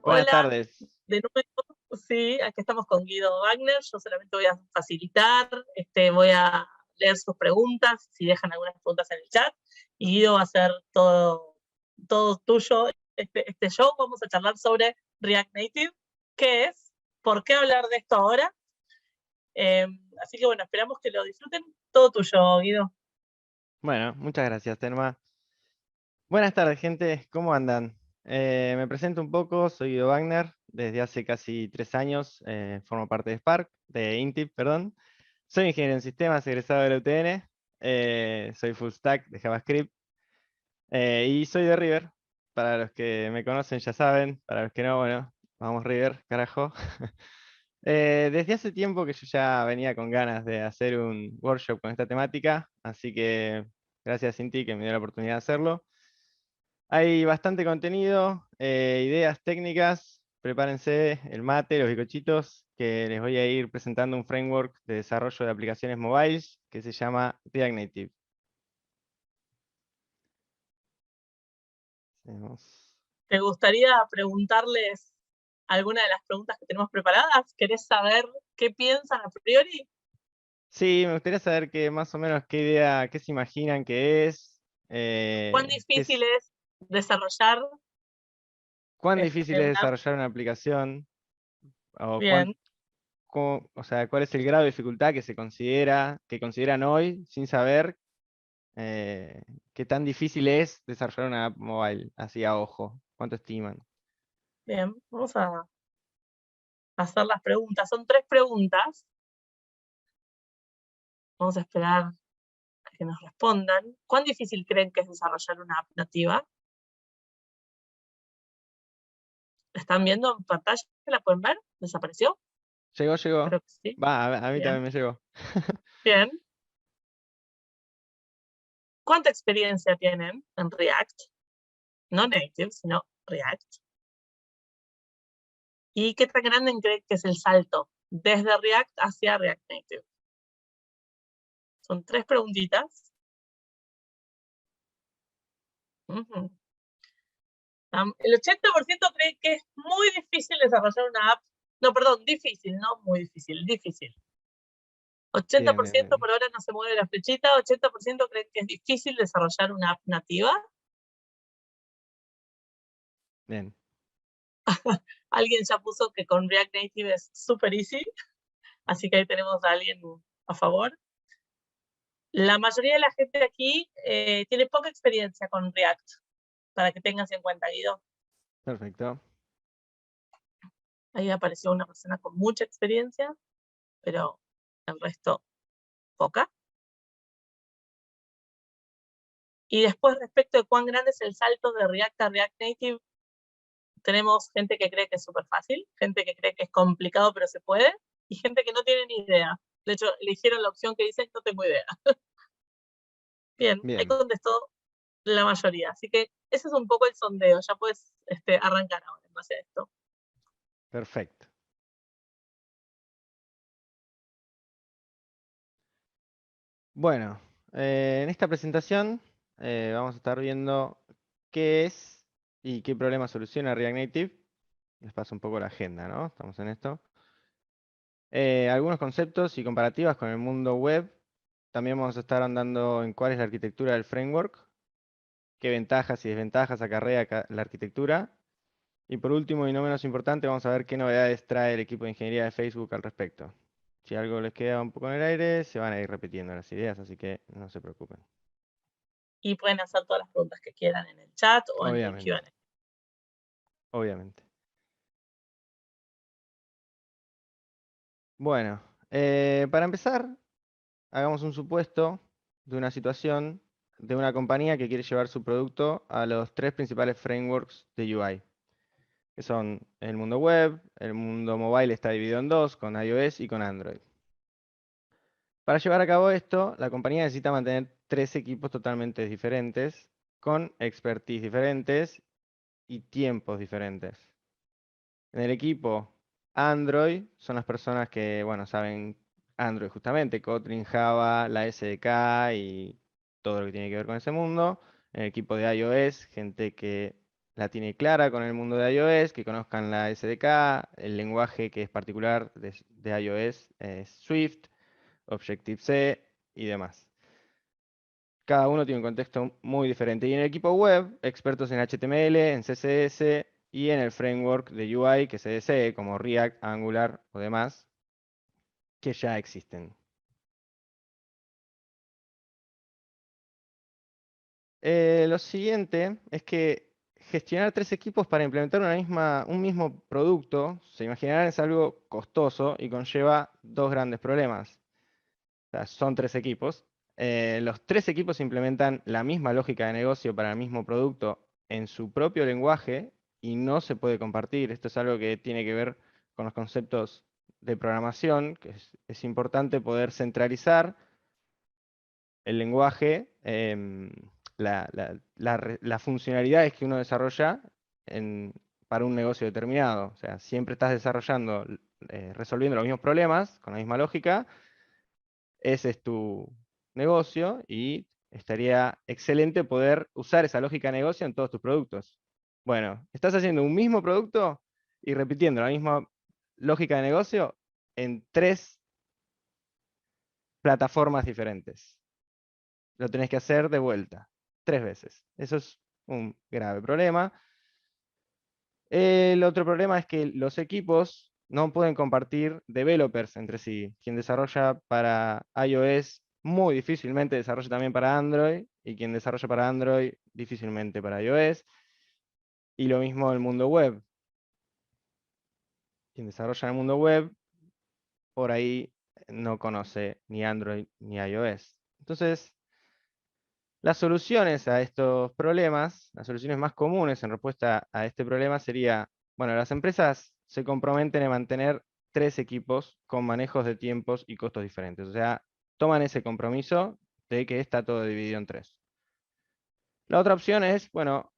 Buenas Hola, tardes. de nuevo, sí, aquí estamos con Guido Wagner. Yo solamente voy a facilitar, voy a leer sus preguntas, si dejan algunas preguntas en el chat, y Guido va a hacer todo tuyo este show. Vamos a charlar sobre React Native, qué es, por qué hablar de esto ahora. Así que bueno, esperamos que lo disfruten. Todo tuyo, Guido. Bueno, muchas gracias, Telma. Buenas tardes, gente. ¿Cómo andan? Me presento un poco, soy Guido Wagner. Desde hace casi 3 años formo parte de Spark, de Intip, perdón. Soy ingeniero en sistemas, egresado de la UTN. Soy full stack de JavaScript. Y soy de River. Para los que me conocen ya saben, para los que no, bueno, vamos River, carajo. Desde hace tiempo que yo ya venía con ganas de hacer un workshop con esta temática, así que gracias a Cinti que me dio la oportunidad de hacerlo. Hay bastante contenido, ideas técnicas, prepárense el mate, los bizcochitos, que les voy a ir presentando un framework de desarrollo de aplicaciones mobiles que se llama React Native. Tenemos- ¿Te gustaría preguntarles alguna de las preguntas que tenemos preparadas? ¿Querés saber qué piensan a priori? Sí, me gustaría saber más o menos qué idea, qué se imaginan que es, ¿Cuán difícil es desarrollar cuán difícil es una app? desarrollar una aplicación o Bien, o sea, cuál es el grado de dificultad que que consideran hoy, sin saber qué tan difícil es desarrollar una app mobile, así a ojo, cuánto estiman. bien, vamos a hacer las preguntas. Son 3 preguntas. Vamos a esperar a que nos respondan. ¿Cuán difícil creen que es desarrollar una app nativa? ¿La están viendo en pantalla? ¿La pueden ver? ¿Desapareció? Llegó. Creo que sí. Va, a mí Bien, también me llegó. bien. ¿Cuánta experiencia tienen en React? No Native, sino React. ¿Y qué tan grande creen que es el salto desde React hacia React Native? Son 3 preguntitas. Ujú. El 80% cree que es muy difícil desarrollar una app. No, perdón, difícil, no muy difícil, difícil. Bien, bien, 80% bien. por ahora no se mueve la flechita, 80% creen que es difícil desarrollar una app nativa. Bien. Alguien ya puso que con React Native es super easy, así que ahí tenemos a alguien a favor. La mayoría de la gente aquí tiene poca experiencia con React, para que tengas en cuenta, Guido. Perfecto. Ahí apareció una persona con mucha experiencia, pero el resto poca. Y después, respecto de cuán grande es el salto de React a React Native, tenemos gente que cree que es súper fácil, gente que cree que es complicado pero se puede, y gente que no tiene ni idea. De hecho, eligieron la opción que dice no tengo idea. Bien, ahí Bien. contestó la mayoría. Así que ese es un poco el sondeo. Ya puedes arrancar ahora en base a esto. Perfecto. Bueno, en esta presentación vamos a estar viendo qué es y qué problema soluciona React Native. Les paso un poco la agenda, ¿no? Estamos en esto. Algunos conceptos y comparativas con el mundo web. También vamos a estar andando en cuál es la arquitectura del framework, qué ventajas y desventajas acarrea la arquitectura. Y por último, y no menos importante, vamos a ver qué novedades trae el equipo de ingeniería de Facebook al respecto. Si algo les queda un poco en el aire, se van a ir repitiendo las ideas, así que no se preocupen. Y pueden hacer todas las preguntas que quieran en el chat o en el Obviamente, Q&A. obviamente. Bueno, para empezar, hagamos un supuesto de una situación de una compañía que quiere llevar su producto a los 3 principales frameworks de UI, que son el mundo web, el mundo mobile está dividido en dos, con iOS y con Android. Para llevar a cabo esto, la compañía necesita mantener 3 equipos totalmente diferentes, con expertise diferentes y tiempos diferentes. En el equipo Android son las personas que, bueno, saben Android justamente, Kotlin, Java, la SDK y todo lo que tiene que ver con ese mundo. En el equipo de iOS, gente que la tiene clara con el mundo de iOS, que conozcan la SDK, el lenguaje que es particular de iOS es Swift, Objective-C y demás. Cada uno tiene un contexto muy diferente. Y en el equipo web, expertos en HTML, en CSS y en el framework de UI que se desee, como React, Angular o demás, que ya existen. Lo siguiente es que gestionar 3 equipos para implementar un mismo producto, se imaginarán, es algo costoso y conlleva 2 grandes problemas. O sea, son 3 equipos. Los 3 equipos implementan la misma lógica de negocio para el mismo producto en su propio lenguaje y no se puede compartir. Esto es algo que tiene que ver con los conceptos de programación, que es importante poder centralizar el lenguaje, las funcionalidades que uno desarrolla para un negocio determinado. O sea, siempre estás desarrollando, resolviendo los mismos problemas con la misma lógica. Ese es tu negocio y estaría excelente poder usar esa lógica de negocio en todos tus productos. Bueno, estás haciendo un mismo producto y repitiendo la misma lógica de negocio en 3 plataformas diferentes. Lo tenés que hacer de vuelta, 3 veces. Eso es un grave problema. El otro problema es que los equipos no pueden compartir developers entre sí. Quien desarrolla para iOS muy difícilmente desarrolla también para Android, y quien desarrolla para Android difícilmente para iOS. Y lo mismo el mundo web. Quien desarrolla en el mundo web, por ahí no conoce ni Android ni iOS. Entonces, las soluciones a estos problemas, las soluciones más comunes en respuesta a este problema sería, bueno, las empresas se comprometen a mantener 3 equipos con manejos de tiempos y costos diferentes. O sea, toman ese compromiso de que está todo dividido en 3. La otra opción es, bueno,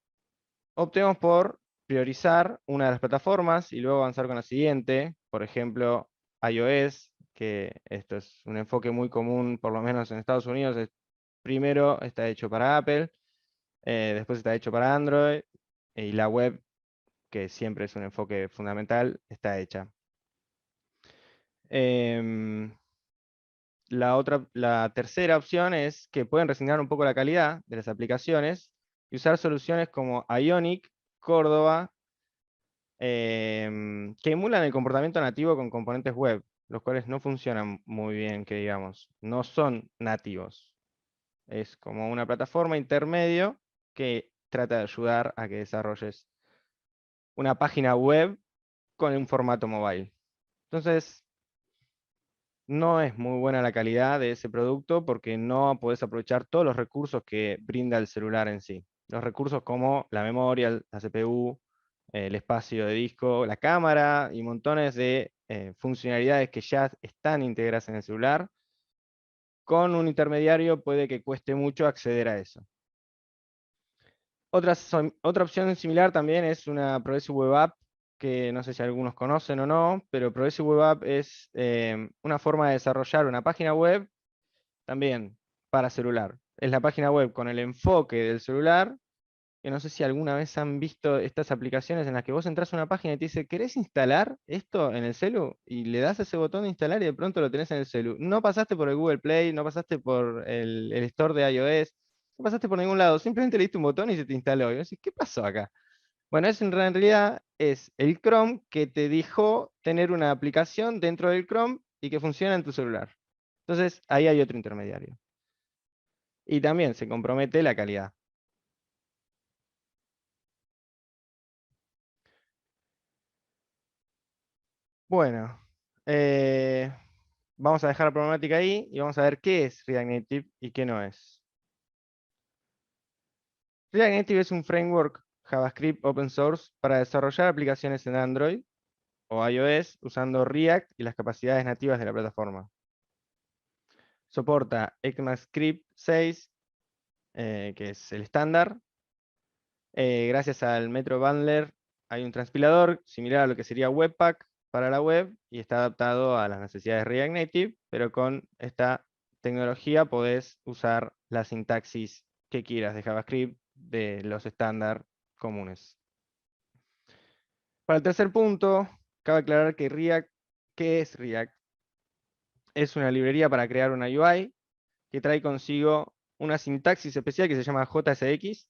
optemos por priorizar una de las plataformas y luego avanzar con la siguiente. Por ejemplo, iOS, que esto es un enfoque muy común, por lo menos en Estados Unidos, primero está hecho para Apple, después está hecho para Android, y la web, que siempre es un enfoque fundamental, está hecha. Em, la tercera opción es que pueden resignar un poco la calidad de las aplicaciones y usar soluciones como Ionic, Córdoba, que emulan el comportamiento nativo con componentes web, los cuales no funcionan muy bien, que digamos, no son nativos. Es como una plataforma intermedio que trata de ayudar a que desarrolles una página web con un formato mobile. Entonces, no es muy buena la calidad de ese producto porque no podés aprovechar todos los recursos que brinda el celular en sí. Los recursos como la memoria, la CPU, el espacio de disco, la cámara y montones de funcionalidades que ya están integradas en el celular. Con un intermediario puede que cueste mucho acceder a eso. Otra opción similar también es una Progressive Web App, que no sé si algunos conocen o no, pero Progressive Web App es una forma de desarrollar una página web también para celular. Es la página web con el enfoque del celular, que no sé si alguna vez han visto estas aplicaciones en las que vos entras a una página y te dice, ¿querés instalar esto en el celu? Y le das ese botón de instalar y de pronto lo tenés en el celu. No pasaste por el Google Play, no pasaste por el Store de iOS, no pasaste por ningún lado, simplemente le diste un botón y se te instaló. Y vos decís, ¿qué pasó acá? Bueno, en realidad es el Chrome que te dejó tener una aplicación dentro del Chrome y que funciona en tu celular. Entonces, ahí hay otro intermediario. Y también se compromete la calidad. Bueno, eh, vamos a dejar la problemática ahí y vamos a ver qué es React Native y qué no es. React Native es un framework JavaScript open source para desarrollar aplicaciones en Android o iOS usando React y las capacidades nativas de la plataforma. Soporta ECMAScript 6, que es el estándar. Gracias al Metro Bundler hay un transpilador similar a lo que sería Webpack para la web y está adaptado a las necesidades de React Native, pero con esta tecnología podés usar la sintaxis que quieras de JavaScript de los estándar comunes. Para el tercer punto, cabe aclarar que React, ¿qué es React? Es una librería para crear una UI que trae consigo una sintaxis especial que se llama JSX,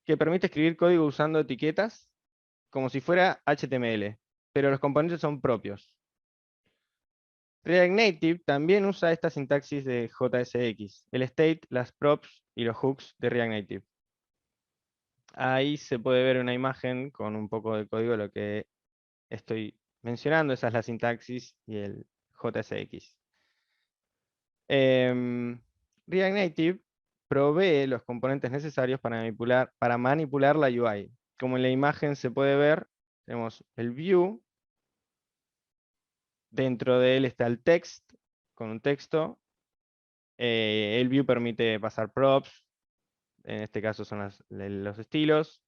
que permite escribir código usando etiquetas como si fuera HTML, pero los componentes son propios. React Native también usa esta sintaxis de JSX, el state, las props y los hooks de React Native. Ahí se puede ver una imagen con un poco de código de lo que estoy mencionando. Esa es la sintaxis y el JSX. React Native provee los componentes necesarios para manipular la UI. Como en la imagen se puede ver, tenemos el view. Dentro de él está el text, con un texto. El view permite pasar props. En este caso son los estilos.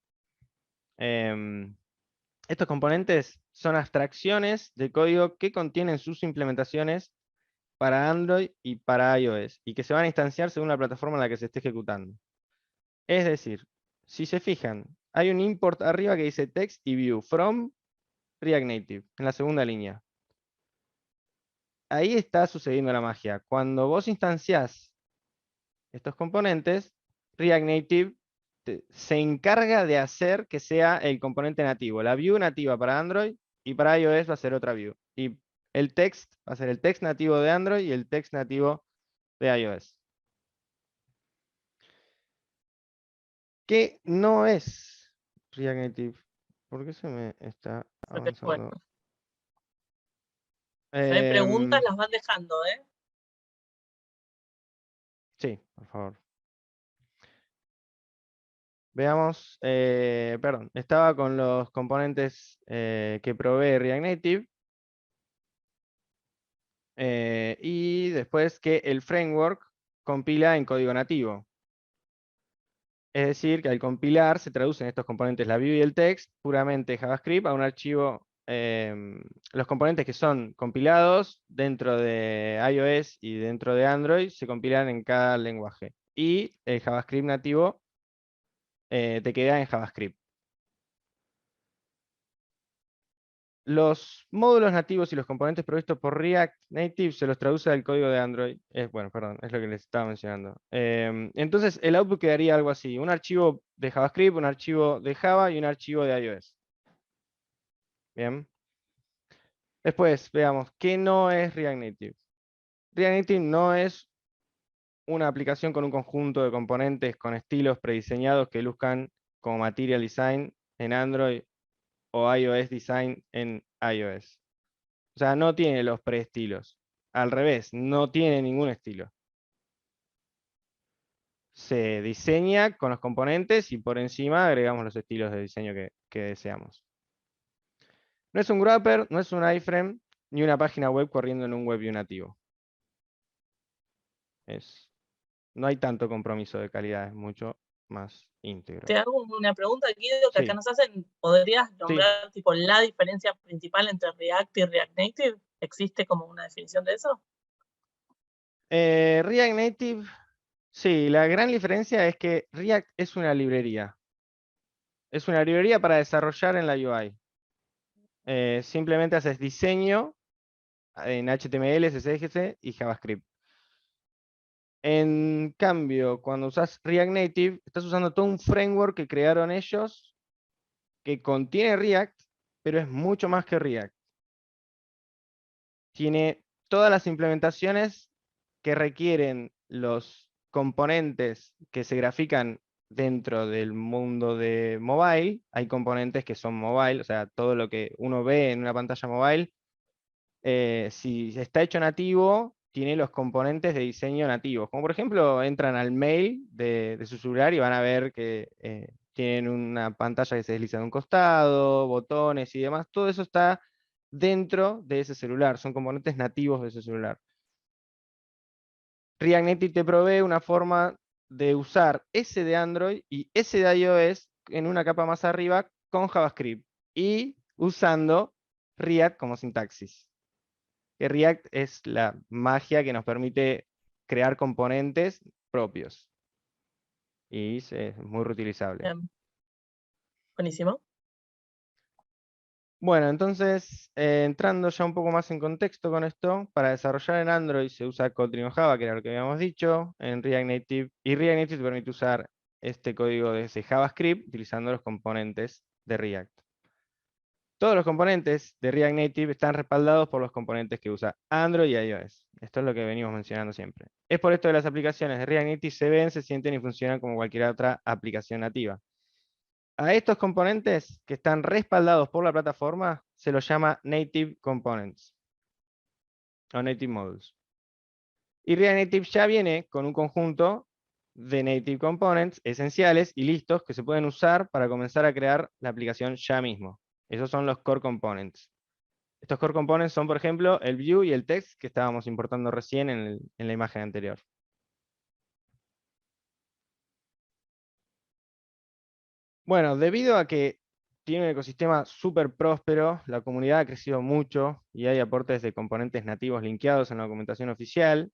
Estos componentes son abstracciones de código que contienen sus implementaciones para Android y para iOS, y que se van a instanciar según la plataforma en la que se esté ejecutando. Es decir, si se fijan, hay un import arriba que dice text y view from React Native, en la segunda línea. Ahí está sucediendo la magia. Cuando vos instanciás estos componentes, React Native se encarga de hacer que sea el componente nativo. La view nativa para Android y para iOS va a ser otra view. Y el text va a ser el text nativo de Android y el text nativo de iOS. ¿Qué no es React Native? ¿Por qué se me está Se te fue. avanzando? Si hay preguntas, Em, las van dejando, ¿eh? sí, por favor. Veamos, perdón, estaba con los componentes que provee React Native. Y después que el framework compila en código nativo. Es decir, que al compilar se traducen estos componentes, la view y el text, puramente JavaScript a un archivo. Los componentes que son compilados dentro de iOS y dentro de Android se compilan en cada lenguaje. Y el JavaScript nativo te queda en JavaScript. Los módulos nativos y los componentes provistos por React Native se los traduce al código de Android. Bueno, perdón, es lo que les estaba mencionando. Entonces, el output quedaría algo así: un archivo de JavaScript, un archivo de Java y un archivo de iOS. Bien. Después, veamos, ¿qué no es React Native? React Native no es una aplicación con un conjunto de componentes con estilos prediseñados que luzcan como Material Design en Android o iOS Design en iOS. O sea, no tiene los preestilos. Al revés, no tiene ningún estilo. Se diseña con los componentes y por encima agregamos los estilos de diseño que deseamos. No es un wrapper, no es un iframe, ni una página web corriendo en un WebView nativo. No hay tanto compromiso de calidad, es mucho más íntegro. Te hago una pregunta, Guido, que acá Sí, nos hacen. ¿Podrías sí. nombrar tipo la diferencia principal entre React y React Native? ¿Existe como una definición de eso? React Native, sí, la gran diferencia es que React es una librería. Es una librería para desarrollar en la UI. Simplemente haces diseño en HTML, CSS y JavaScript. En cambio, cuando usas React Native, estás usando todo un framework que crearon ellos, que contiene React, pero es mucho más que React. Tiene todas las implementaciones que requieren los componentes que se grafican dentro del mundo de mobile. Hay componentes que son mobile, o sea, todo lo que uno ve en una pantalla mobile, si está hecho nativo, tiene los componentes de diseño nativos. Como por ejemplo, entran al mail de su celular y van a ver que tienen una pantalla que se desliza de un costado, botones y demás. Todo eso está dentro de ese celular, son componentes nativos de ese celular. React Native te provee una forma de usar ese de Android y ese de iOS en una capa más arriba con JavaScript y usando React como sintaxis. Que React es la magia que nos permite crear componentes propios y es muy reutilizable. Buenísimo. Bueno, entonces, entrando ya un poco más en contexto con esto, para desarrollar en Android se usa Kotlin o Java, que era lo que habíamos dicho, en React Native, y React Native te permite usar este código de ese JavaScript utilizando los componentes de React. Todos los componentes de React Native están respaldados por los componentes que usa Android y iOS. Esto es lo que venimos mencionando siempre. Es por esto que las aplicaciones de React Native se ven, se sienten y funcionan como cualquier otra aplicación nativa. A estos componentes que están respaldados por la plataforma se los llama Native Components o Native Modules. Y React Native ya viene con un conjunto de Native Components esenciales y listos que se pueden usar para comenzar a crear la aplicación ya mismo. Esos son los Core Components. Estos Core Components son, por ejemplo, el View y el Text que estábamos importando recién en la imagen anterior. Bueno, debido a que tiene un ecosistema súper próspero, la comunidad ha crecido mucho y hay aportes de componentes nativos linkeados en la documentación oficial,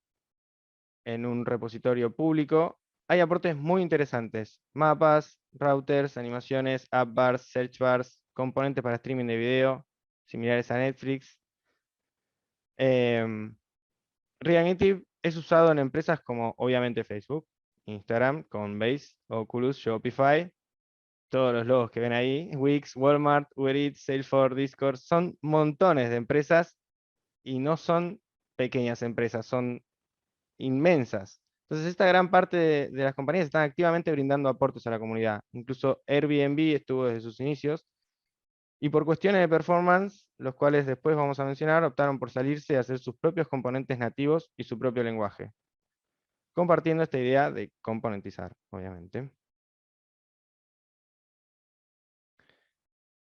en un repositorio público. Hay aportes muy interesantes: mapas, routers, animaciones, app bars, search bars, componentes para streaming de video, similares a Netflix. Em, React Native es usado en empresas como obviamente Facebook, Instagram, Coinbase, Oculus, Shopify. Todos los logos que ven ahí, Wix, Walmart, Uber Eats, Salesforce, Discord, son montones de empresas y no son pequeñas empresas, son inmensas. Entonces, esta gran parte de las compañías están activamente brindando aportes a la comunidad. Incluso Airbnb estuvo desde sus inicios y por cuestiones de performance, los cuales después vamos a mencionar, optaron por salirse y hacer sus propios componentes nativos y su propio lenguaje, compartiendo esta idea de componentizar, obviamente.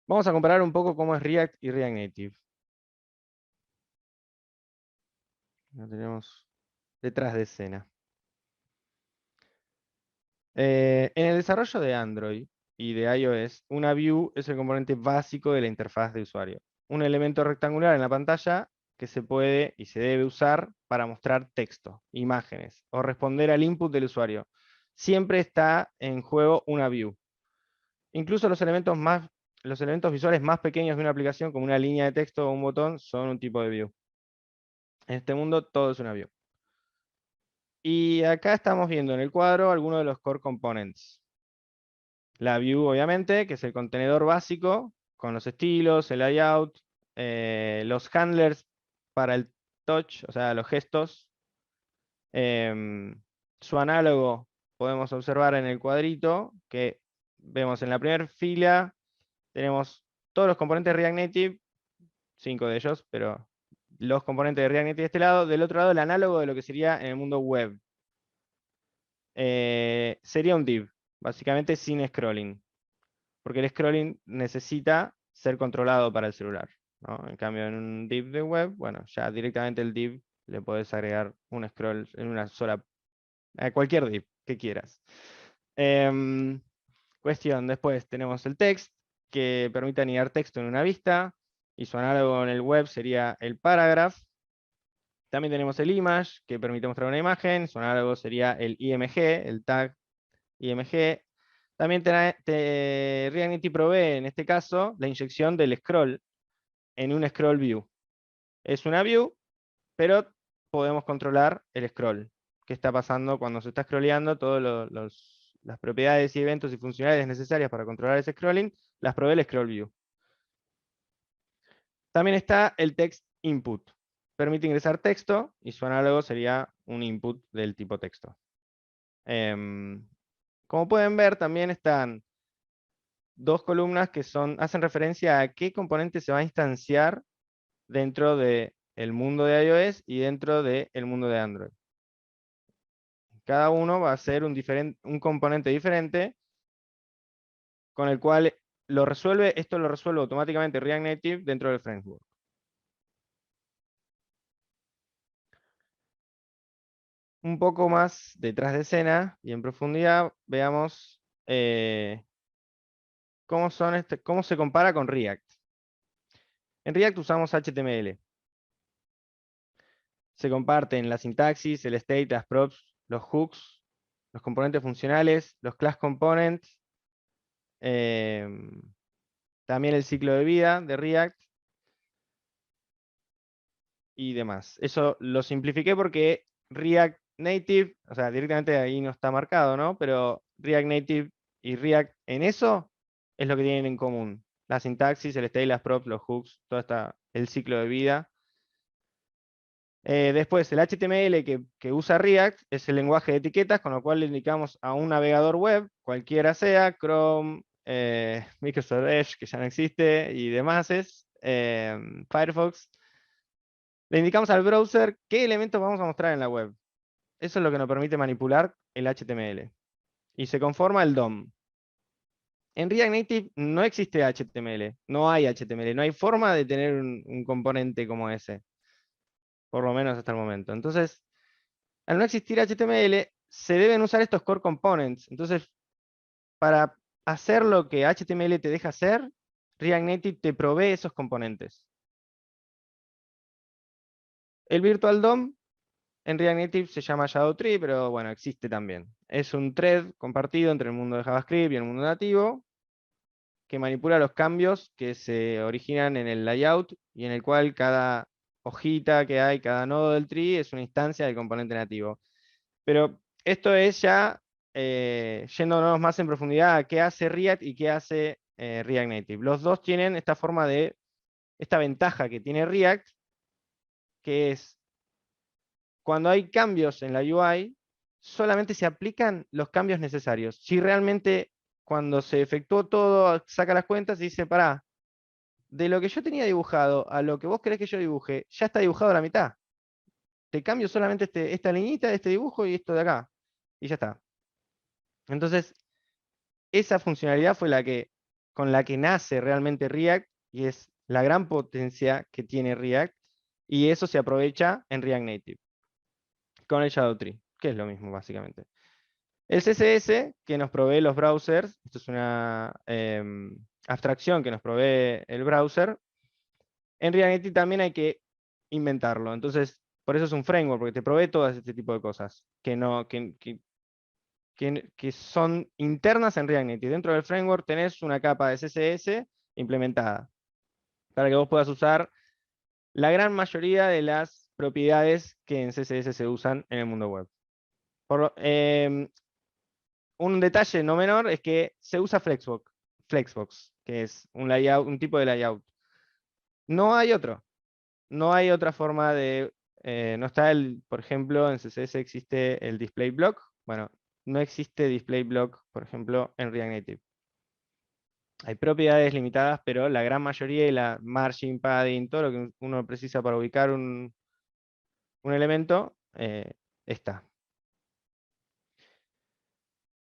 Vamos a comparar un poco cómo es React y React Native. Lo tenemos detrás de escena. En el desarrollo de Android y de iOS, una view es el componente básico de la interfaz de usuario. Un elemento rectangular en la pantalla que se puede y se debe usar para mostrar texto, imágenes o responder al input del usuario. Siempre está en juego una view. Incluso los elementos visuales más pequeños de una aplicación, como una línea de texto o un botón, son un tipo de view. En este mundo todo es una view. Y acá estamos viendo en el cuadro algunos de los core components. La view, obviamente, que es el contenedor básico, con los estilos, el layout, los handlers para el touch, o sea, los gestos. Su análogo podemos observar en el cuadrito, que vemos en la primera fila, tenemos todos los componentes de React Native, 5 de ellos, pero los componentes de React Native de este lado. Del otro lado, el análogo de lo que sería en el mundo web. Sería un div, básicamente sin scrolling, porque el scrolling necesita ser controlado para el celular, ¿no? En cambio, en un div de web, bueno, ya directamente el div le podés agregar un scroll en una sola, a cualquier div que quieras. Cuestión, después tenemos el text, que permite anidar texto en una vista, y su análogo en el web sería el paragraph. También tenemos el image, que permite mostrar una imagen, su análogo sería el IMG, el tag IMG. También React Native provee, en este caso, la inyección del scroll en un scroll view. Es una view, pero podemos controlar el scroll. ¿Qué está pasando cuando se está scrolleando? Todas las propiedades y eventos y funcionalidades necesarias para controlar ese scrolling las provee el scroll view. También está el text input. Permite ingresar texto y su análogo sería un input del tipo texto. Como pueden ver, también están dos columnas que hacen referencia a qué componente se va a instanciar dentro del mundo de iOS y dentro del mundo de Android. Cada uno va a ser un componente diferente con el cual esto lo resuelve automáticamente React Native dentro del framework. Un poco más detrás de escena y en profundidad, veamos cómo se compara con React. En React usamos HTML. Se comparten la sintaxis, el state, las props, los hooks, los componentes funcionales, los class components, también el ciclo de vida de React y demás. Eso lo simplifiqué porque React Native, o sea, directamente ahí no está marcado, ¿no? Pero React Native y React en eso es lo que tienen en común. La sintaxis, el state, las props, los hooks, el ciclo de vida. Después, el HTML que usa React es el lenguaje de etiquetas, con lo cual le indicamos a un navegador web, cualquiera sea, Chrome, Microsoft Edge, que ya no existe, y demás, Firefox. Le indicamos al browser qué elementos vamos a mostrar en la web. Eso es lo que nos permite manipular el HTML. Y se conforma el DOM. En React Native no existe HTML, no hay HTML, no hay forma de tener un componente como ese, por lo menos hasta el momento. Entonces, al no existir HTML, se deben usar estos core components. Entonces, para hacer lo que HTML te deja hacer, React Native te provee esos componentes. El Virtual DOM en React Native se llama Shadow Tree, pero bueno, existe también. Es un thread compartido entre el mundo de JavaScript y el mundo nativo, que manipula los cambios que se originan en el layout y en el cual cada hojita que hay, cada nodo del tree es una instancia del componente nativo. Pero esto es ya yéndonos más en profundidad a qué hace React y qué hace React Native. Los dos tienen esta ventaja que tiene React, que es cuando hay cambios en la UI, solamente se aplican los cambios necesarios. Si realmente cuando se efectuó todo, saca las cuentas y dice, pará, de lo que yo tenía dibujado a lo que vos querés que yo dibuje, ya está dibujado a la mitad. Te cambio solamente esta liñita, este dibujo y esto de acá. Y ya está. Entonces, esa funcionalidad fue con la que nace realmente React y es la gran potencia que tiene React y eso se aprovecha en React Native con el Shadow Tree, que es lo mismo básicamente. El CSS que nos provee los browsers, esto es una abstracción que nos provee el browser, en React Native también hay que inventarlo. Entonces, por eso es un framework, porque te provee todas este tipo de cosas que son internas en React Native. Dentro del framework tenés una capa de CSS implementada para que vos puedas usar la gran mayoría de las propiedades que en CSS se usan en el mundo web. Un detalle no menor es que se usa Flexbox, que es un tipo de layout. No hay otro. No hay otra forma no está por ejemplo, en CSS existe el display block. Bueno, no existe display block, por ejemplo, en React Native. Hay propiedades limitadas, pero la gran mayoría y la margin, padding, todo lo que uno precisa para ubicar un elemento, está.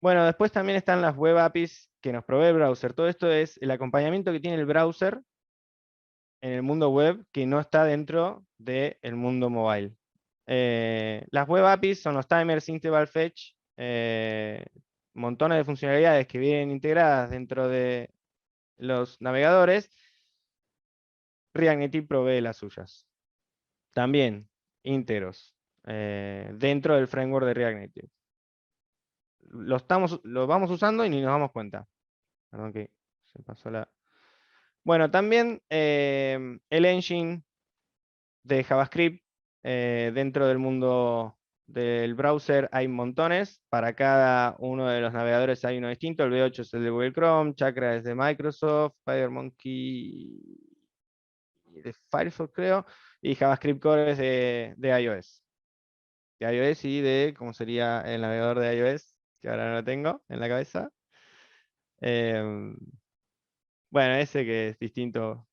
Bueno, después también están las web APIs que nos provee el browser. Todo esto es el acompañamiento que tiene el browser en el mundo web que no está dentro del mundo mobile. Las web APIs son los timers, interval fetch, montones de funcionalidades que vienen integradas dentro de los navegadores. React Native provee las suyas. También íntegros dentro del framework de React Native. Lo vamos usando y ni nos damos cuenta. Perdón que se pasó la... Bueno, también el engine de JavaScript dentro del mundo del browser hay montones. Para cada uno de los navegadores hay uno distinto. El V8 es el de Google Chrome, Chakra es de Microsoft, SpiderMonkey de Firefox creo, y JavaScript Core es de iOS. De iOS y ¿cómo sería el navegador de iOS? Que ahora no lo tengo en la cabeza. Em, bueno, ese que es distinto,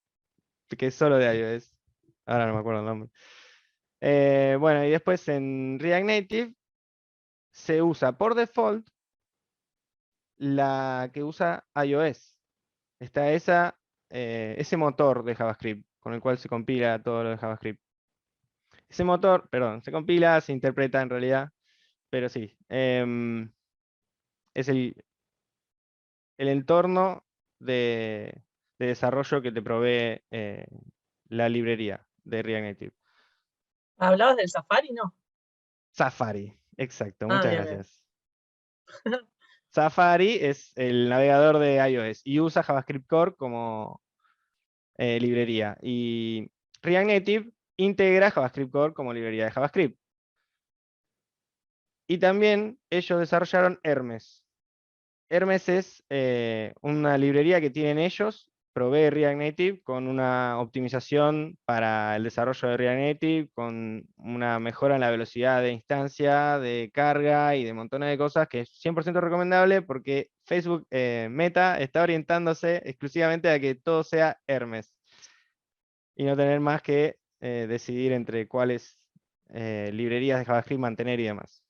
que es solo de iOS. Ahora no me acuerdo el nombre. Bueno, y después en React Native se usa por default la que usa iOS. Está ese motor de JavaScript con el cual se compila todo lo de JavaScript. Ese motor, perdón, se compila, se interpreta en realidad, pero sí. Es el entorno de desarrollo que te provee la librería de React Native. ¿Hablabas del Safari, no? Safari, exacto, Ah, muchas bien, bien. gracias. Safari es el navegador de iOS y usa JavaScript Core como librería. Y React Native integra JavaScript Core como librería de JavaScript. Y también ellos desarrollaron Hermes. Hermes es una librería que tienen ellos, provee React Native con una optimización para el desarrollo de React Native, con una mejora en la velocidad de instancia, de carga y de montones de cosas que es 100% recomendable porque Facebook Meta está orientándose exclusivamente a que todo sea Hermes y no tener más que decidir entre cuáles librerías de JavaScript mantener y demás.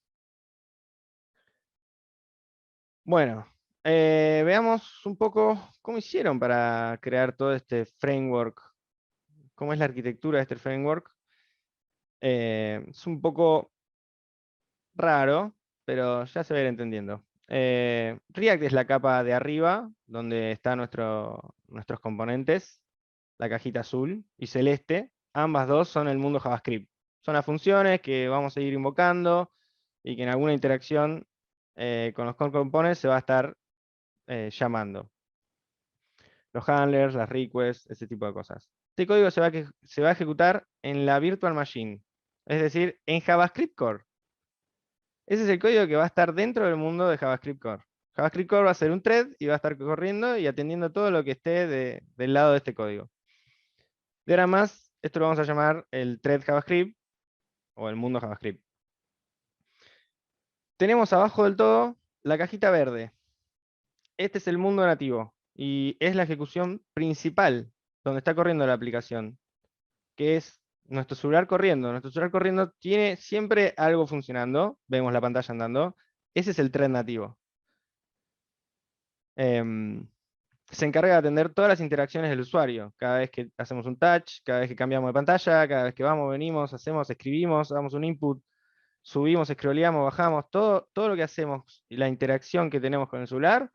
Bueno, veamos un poco cómo hicieron para crear todo este framework, cómo es la arquitectura de este framework. Es un poco raro, pero ya se va a ir entendiendo. React es la capa de arriba, donde están nuestros componentes, la cajita azul y celeste. Ambas dos son el mundo JavaScript. Son las funciones que vamos a ir invocando y que en alguna interacción con los core components se va a estar llamando. Los handlers, las requests, ese tipo de cosas. Este código se va a ejecutar en la virtual machine, es decir, en JavaScript Core. Ese es el código que va a estar dentro del mundo de JavaScript Core. JavaScript Core va a ser un thread y va a estar corriendo y atendiendo todo lo que esté del lado de este código. De ahora más, esto lo vamos a llamar el thread JavaScript o el mundo JavaScript. Tenemos abajo del todo la cajita verde. Este es el mundo nativo y es la ejecución principal donde está corriendo la aplicación, que es nuestro celular corriendo. Nuestro celular corriendo tiene siempre algo funcionando. Vemos la pantalla andando. Ese es el thread nativo. Se encarga de atender todas las interacciones del usuario. Cada vez que hacemos un touch, cada vez que cambiamos de pantalla, cada vez que vamos, venimos, hacemos, escribimos, damos un input, subimos, scrolleamos, bajamos, todo lo que hacemos y la interacción que tenemos con el celular,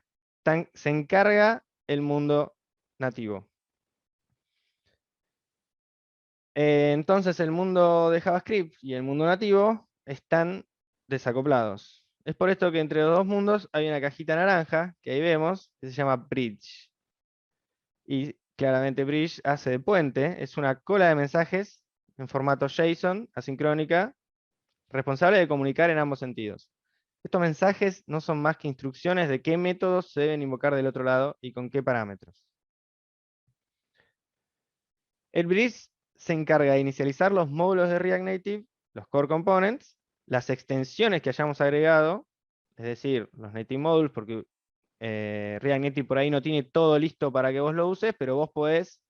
se encarga el mundo nativo. Entonces el mundo de JavaScript y el mundo nativo están desacoplados. Es por esto que entre los dos mundos hay una cajita naranja, que ahí vemos, que se llama Bridge. Y claramente Bridge hace de puente, es una cola de mensajes en formato JSON, asincrónica, responsable de comunicar en ambos sentidos. Estos mensajes no son más que instrucciones de qué métodos se deben invocar del otro lado y con qué parámetros. El bridge se encarga de inicializar los módulos de React Native, los core components, las extensiones que hayamos agregado, es decir, los native modules, porque React Native por ahí no tiene todo listo para que vos lo uses, pero vos podés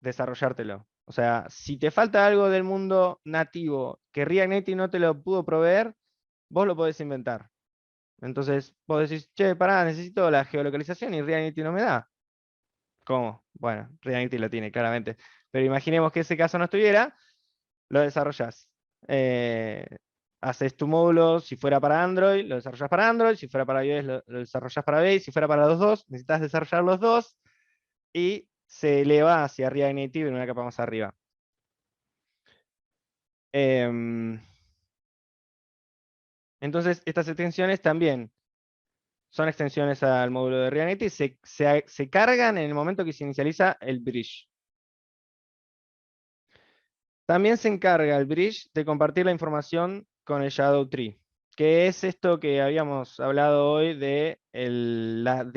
desarrollártelo. O sea, si te falta algo del mundo nativo que React Native no te lo pudo proveer, vos lo podés inventar. Entonces, vos decís, che, pará, necesito la geolocalización y React Native no me da. ¿Cómo? Bueno, React Native lo tiene, claramente. Pero imaginemos que ese caso no estuviera, lo desarrollás. Eh, Haces tu módulo, si fuera para Android, lo desarrollas para Android, si fuera para iOS, lo desarrollas para iOS, si fuera para los dos, necesitas desarrollar los dos, y se eleva hacia React Native en una capa más arriba. Entonces, estas extensiones también son extensiones al módulo de React Native, se cargan en el momento que se inicializa el bridge. También se encarga el bridge de compartir la información con el Shadow Tree, que es esto que habíamos hablado hoy de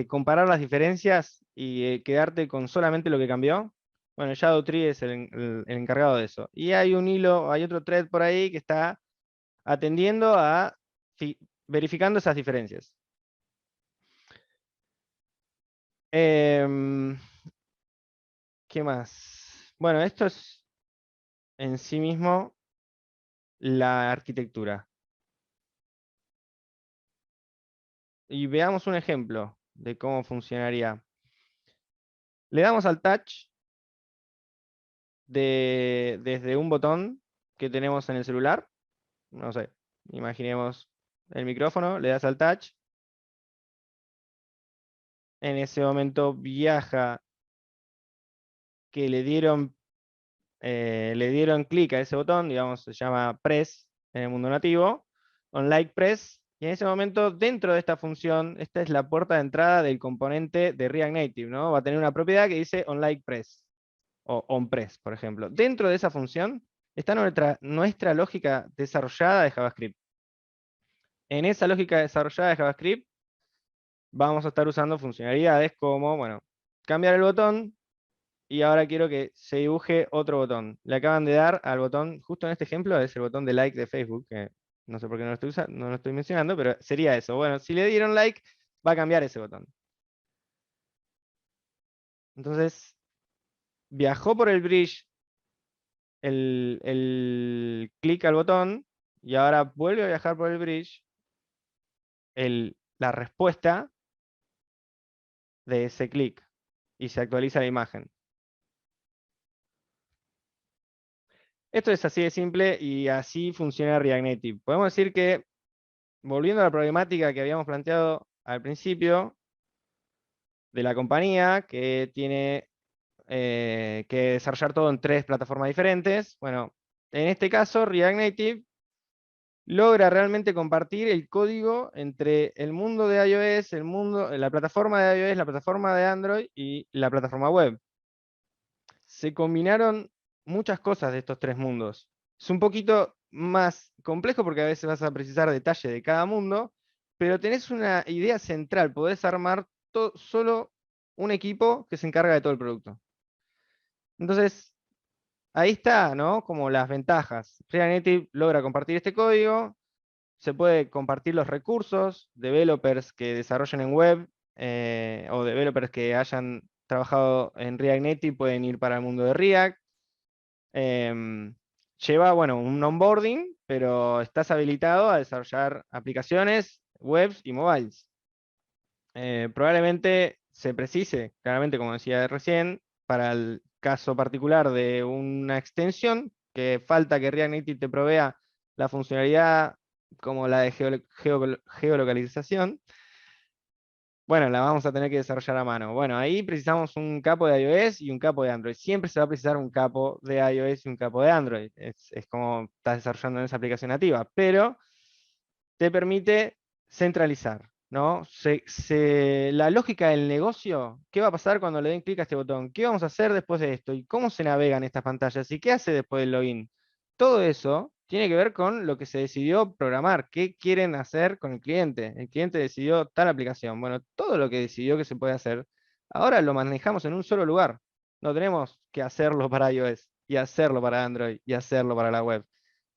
comparar las diferencias y quedarte con solamente lo que cambió. Bueno, el Shadow Tree es el encargado de eso. Y hay un hilo, hay otro thread por ahí que está atendiendo a verificando esas diferencias. ¿Qué más? Bueno, esto es en sí mismo la arquitectura. Y veamos un ejemplo de cómo funcionaría. Le damos al touch desde un botón que tenemos en el celular. No sé, imaginemos el micrófono, le das al touch. En ese momento viaja que le dieron clic a ese botón, digamos, se llama press en el mundo nativo. On like press Y en ese momento, dentro de esta función, esta es la puerta de entrada del componente de React Native, ¿no? Va a tener una propiedad que dice onLikePress o onPress, por ejemplo. Dentro de esa función está nuestra lógica desarrollada de JavaScript. En esa lógica desarrollada de JavaScript vamos a estar usando funcionalidades como, bueno, cambiar el botón y ahora quiero que se dibuje otro botón. Le acaban de dar al botón, justo en este ejemplo, es el botón de like de Facebook, que no sé por qué no lo estoy no lo estoy mencionando, pero sería eso. Bueno, si le dieron like, va a cambiar ese botón. Entonces, viajó por el bridge el clic al botón y ahora vuelve a viajar por el bridge la respuesta de ese clic y se actualiza la imagen. Esto es así de simple y así funciona React Native. Podemos decir que, volviendo a la problemática que habíamos planteado al principio de la compañía, que tiene que desarrollar todo en 3 plataformas diferentes, bueno, en este caso React Native logra realmente compartir el código entre el mundo de iOS, la plataforma de iOS, la plataforma de Android y la plataforma web. Se combinaron muchas cosas de estos 3 mundos. Es un poquito más complejo porque a veces vas a precisar detalle de cada mundo, pero tenés una idea central, podés armar solo un equipo que se encarga de todo el producto. Entonces, ahí está, ¿no? Como las ventajas. React Native logra compartir este código, se puede compartir los recursos, developers que desarrollen en web o developers que hayan trabajado en React Native pueden ir para el mundo de React. Lleva, bueno, un onboarding, pero estás habilitado a desarrollar aplicaciones, webs y mobiles. Probablemente se precise, claramente, como decía recién, para el caso particular de una extensión, que falta que React Native te provea la funcionalidad como la de geolocalización. Bueno, la vamos a tener que desarrollar a mano. Bueno, ahí precisamos un capo de iOS y un capo de Android. Siempre se va a precisar un capo de iOS y un capo de Android. Es como estás desarrollando en esa aplicación nativa, pero te permite centralizar, ¿no? La lógica del negocio, ¿qué va a pasar cuando le den clic a este botón? ¿Qué vamos a hacer después de esto? ¿Y cómo se navegan estas pantallas? ¿Y qué hace después del login? Todo eso tiene que ver con lo que se decidió programar, qué quieren hacer con el cliente. El cliente decidió tal aplicación. Bueno, todo lo que decidió que se puede hacer, ahora lo manejamos en un solo lugar. No tenemos que hacerlo para iOS y hacerlo para Android y hacerlo para la web.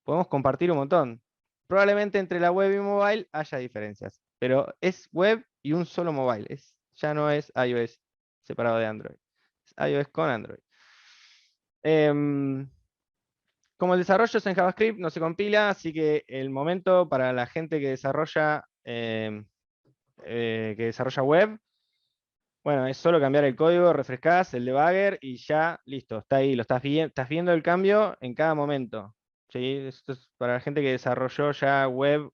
Podemos compartir un montón. Probablemente entre la web y mobile haya diferencias, pero es web y un solo mobile. Ya no es iOS separado de Android. Es iOS con Android. Em, como el desarrollo es en JavaScript, no se compila, así que el momento para la gente que desarrolla web, bueno, es solo cambiar el código, refrescás el debugger y ya, listo, está ahí, estás viendo el cambio en cada momento. ¿Sí? Esto es para la gente que desarrolló ya web,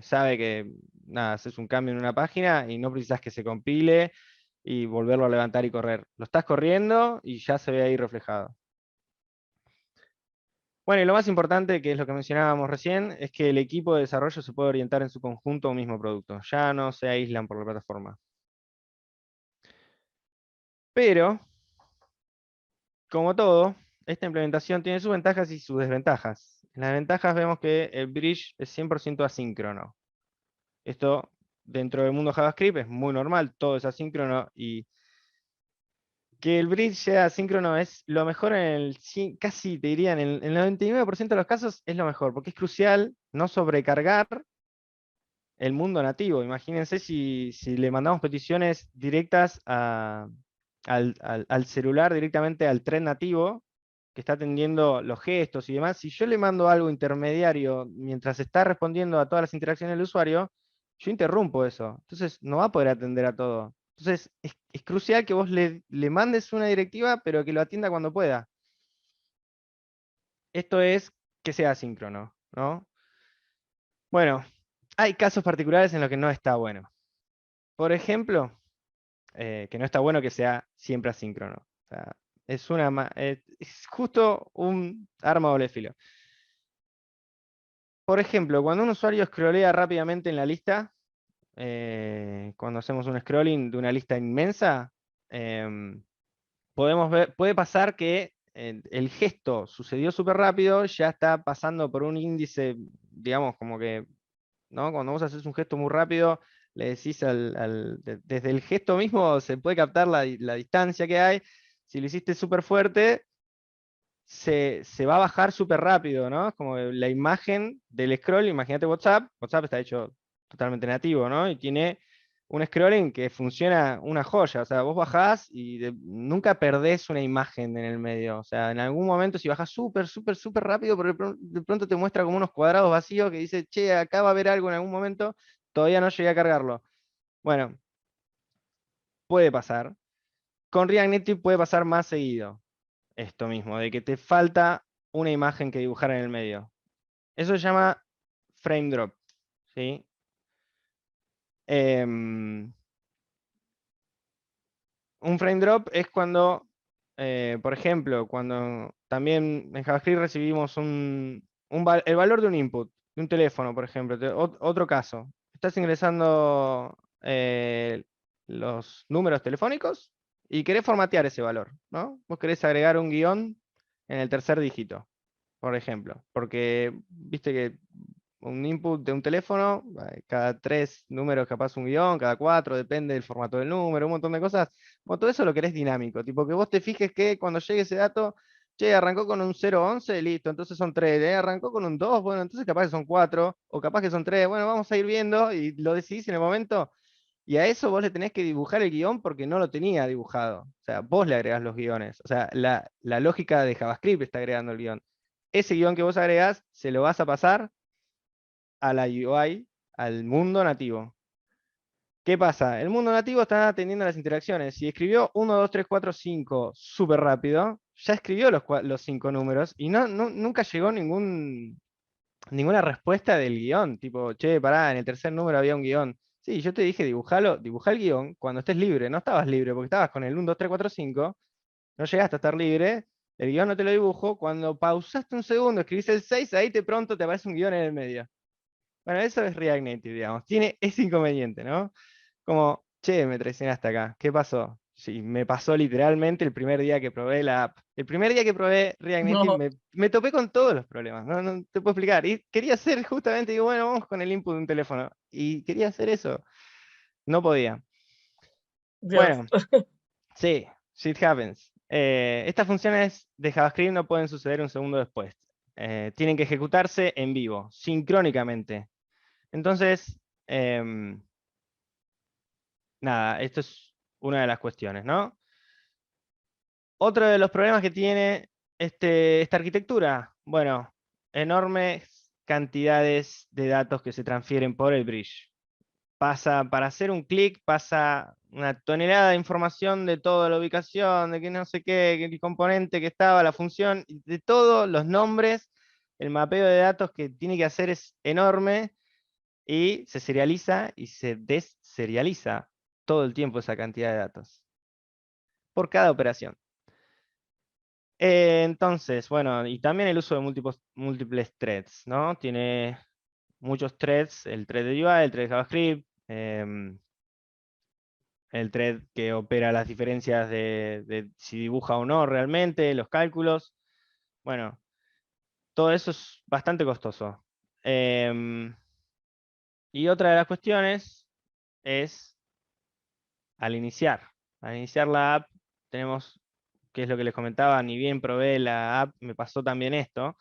sabe que nada, haces un cambio en una página y no precisas que se compile y volverlo a levantar y correr. Lo estás corriendo y ya se ve ahí reflejado. Bueno, y lo más importante, que es lo que mencionábamos recién, es que el equipo de desarrollo se puede orientar en su conjunto a un mismo producto. Ya no se aíslan por la plataforma. Pero, como todo, esta implementación tiene sus ventajas y sus desventajas. En las ventajas vemos que el bridge es 100% asíncrono. Esto, dentro del mundo JavaScript, es muy normal, todo es asíncrono y que el bridge sea asíncrono es lo mejor casi te diría, en el 99% de los casos es lo mejor, porque es crucial no sobrecargar el mundo nativo. Imagínense si le mandamos peticiones directas al celular, directamente al thread nativo, que está atendiendo los gestos y demás. Si yo le mando algo intermediario mientras está respondiendo a todas las interacciones del usuario, yo interrumpo eso. Entonces no va a poder atender a todo. Entonces es crucial que vos le mandes una directiva, pero que lo atienda cuando pueda. Esto es que sea asíncrono, ¿no? Bueno, hay casos particulares en los que no está bueno. Por ejemplo, que no está bueno que sea siempre asíncrono. O sea, es justo un arma doble filo. por ejemplo, cuando un usuario scrollea rápidamente en la lista, cuando hacemos un scrolling de una lista inmensa, em, podemos ver, puede pasar que el gesto sucedió súper rápido, ya está pasando por un índice, digamos, como que, ¿no? Cuando vos haces un gesto muy rápido, le decís desde el gesto mismo se puede captar la distancia que hay. Si lo hiciste súper fuerte, se va a bajar súper rápido, ¿no? Es como la imagen del scroll, imagínate WhatsApp. WhatsApp está hecho totalmente nativo, ¿no? Y tiene un scrolling que funciona una joya. O sea, vos bajás y nunca perdés una imagen en el medio. O sea, en algún momento si bajás súper, súper, súper rápido, pero de pronto te muestra como unos cuadrados vacíos que dice, che, acá va a haber algo en algún momento, todavía no llegué a cargarlo. Bueno, puede pasar. Con React Native puede pasar más seguido esto mismo, de que te falta una imagen que dibujar en el medio. Eso se llama frame drop, ¿sí? Un frame drop es cuando, por ejemplo, cuando también en JavaScript recibimos el valor de un input, de un teléfono, por ejemplo. Otro caso, estás ingresando los números telefónicos y querés formatear ese valor, ¿no? Vos querés agregar un guión en el tercer dígito, por ejemplo, porque viste que un input de un teléfono, cada 3 números capaz un guión, cada 4, depende del formato del número, un montón de cosas. Bueno, todo eso lo querés dinámico, tipo que vos te fijes que cuando llegue ese dato, che, arrancó con un 0,11, listo, entonces son 3, arrancó con un 2, bueno, entonces capaz que son 4, o capaz que son 3, bueno, vamos a ir viendo y lo decidís en el momento. Y a eso vos le tenés que dibujar el guión porque no lo tenía dibujado. O sea, vos le agregás los guiones. O sea, la lógica de JavaScript está agregando el guión. Ese guión que vos agregás, se lo vas a pasar a la UI, al mundo nativo. ¿Qué pasa? El mundo nativo está atendiendo las interacciones. Si escribió 1, 2, 3, 4, 5 súper rápido, ya escribió los 5 números y nunca llegó ninguna respuesta del guión. Tipo, che, pará, en el tercer número había un guión. Sí, yo te dije, dibujá el guión cuando estés libre. No estabas libre porque estabas con el 1, 2, 3, 4, 5. No llegaste a estar libre. El guión no te lo dibujo. Cuando pausaste un segundo, escribiste el 6, ahí de pronto te aparece un guión en el medio. Bueno, eso es React Native, digamos. Tiene ese inconveniente, ¿no? Como, che, me traicionaste acá. ¿Qué pasó? Sí, me pasó literalmente el primer día que probé la app. El primer día que probé React Native No, me topé con todos los problemas. No te puedo explicar. Y quería hacer justamente, digo, bueno, vamos con el input de un teléfono. Y quería hacer eso. No podía. Dios. Bueno, sí, shit happens. Estas funciones de JavaScript no pueden suceder un segundo después. Tienen que ejecutarse en vivo, sincrónicamente. Entonces, nada, esto es una de las cuestiones, ¿no? Otro de los problemas que tiene esta arquitectura, bueno, enormes cantidades de datos que se transfieren por el bridge. Para hacer un clic, pasa una tonelada de información de toda la ubicación, de que no sé qué, que el componente que estaba, la función, de todos los nombres, el mapeo de datos que tiene que hacer es enorme y se serializa y se deserializa todo el tiempo esa cantidad de datos por cada operación. Entonces, bueno, y también el uso de múltiples threads, ¿no? Tiene muchos threads, el thread de UI, el thread de JavaScript, el thread que opera las diferencias de si dibuja o no realmente, los cálculos. Bueno, todo eso es bastante costoso. Y otra de las cuestiones es al iniciar. Al iniciar la app, tenemos, que es lo que les comentaba, ni bien probé la app, me pasó también esto.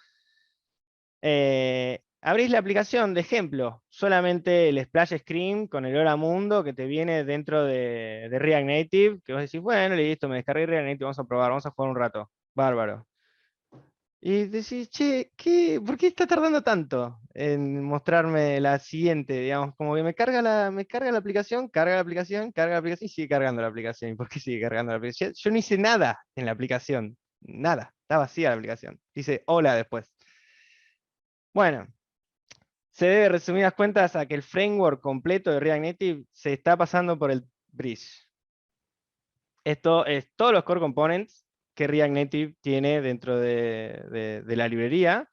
Abrís la aplicación de ejemplo, solamente el splash screen con el Hola Mundo que te viene dentro de React Native, que vos decís, bueno, listo, me descargué React Native, vamos a probar, vamos a jugar un rato. Bárbaro. Y decís, che, ¿por qué está tardando tanto en mostrarme la siguiente? Digamos, como que me carga la aplicación, carga la aplicación, carga la aplicación y sigue cargando la aplicación. ¿Y por qué sigue cargando la aplicación? Yo no hice nada en la aplicación. Nada. Está vacía la aplicación. Dice hola después. Bueno, se debe, resumidas cuentas, a que el framework completo de React Native se está pasando por el bridge. Esto es todos los core components que React Native tiene dentro de la librería.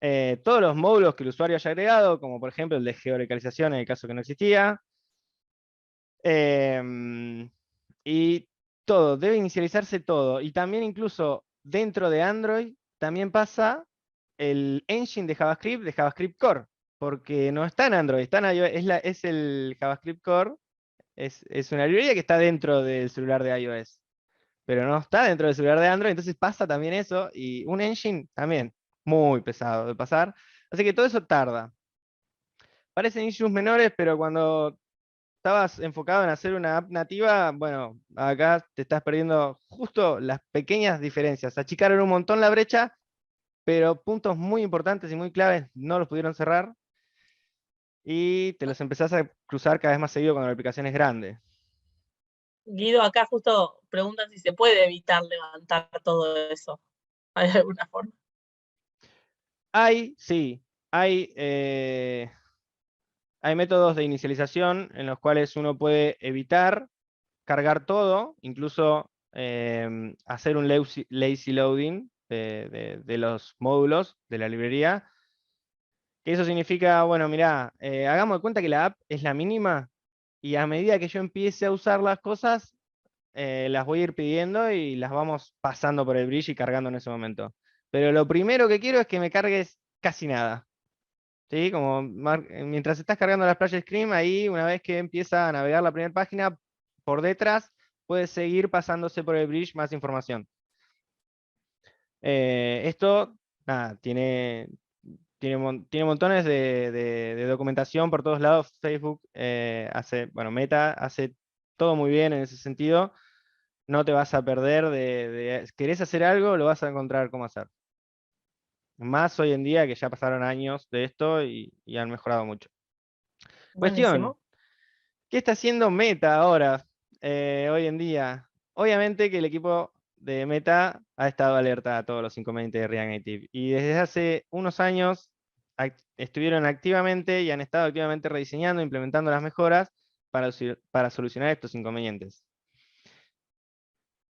todos los módulos que el usuario haya agregado, como por ejemplo el de geolocalización en el caso que no existía. Y todo, debe inicializarse todo. Y también incluso dentro de Android también pasa el engine de JavaScript Core, porque no está en Android, está en iOS, es el JavaScript Core, es una librería que está dentro del celular de iOS, pero no está dentro del celular de Android, entonces pasa también eso, y un engine también muy pesado de pasar. Así que todo eso tarda. Parecen issues menores, pero cuando estabas enfocado en hacer una app nativa, bueno, acá te estás perdiendo justo las pequeñas diferencias. Achicaron un montón la brecha, pero puntos muy importantes y muy claves no los pudieron cerrar y te los empezás a cruzar cada vez más seguido cuando la aplicación es grande. Guido, acá justo preguntan si se puede evitar levantar todo eso. ¿Hay alguna forma? Sí, hay métodos de inicialización en los cuales uno puede evitar cargar todo, incluso hacer un lazy loading de los módulos de la librería. Que eso significa, bueno, mirá, hagamos de cuenta que la app es la mínima y a medida que yo empiece a usar las cosas, las voy a ir pidiendo y las vamos pasando por el bridge y cargando en ese momento. Pero lo primero que quiero es que me cargues casi nada. ¿Sí? Como mientras estás cargando la splash screen, ahí una vez que empieza a navegar la primera página, por detrás puedes seguir pasándose por el bridge más información. Esto, nada, tiene montones de documentación por todos lados. Facebook bueno, Meta hace todo muy bien en ese sentido. No te vas a perder querés hacer algo, lo vas a encontrar cómo hacer. Más hoy en día que ya pasaron años de esto y han mejorado mucho. Cuestión, Buenísimo. ¿qué está haciendo Meta ahora, hoy en día? Obviamente que el equipo de Meta ha estado alerta a todos los inconvenientes de React Native. Y desde hace unos años estuvieron activamente y han estado activamente rediseñando, implementando las mejoras para solucionar estos inconvenientes.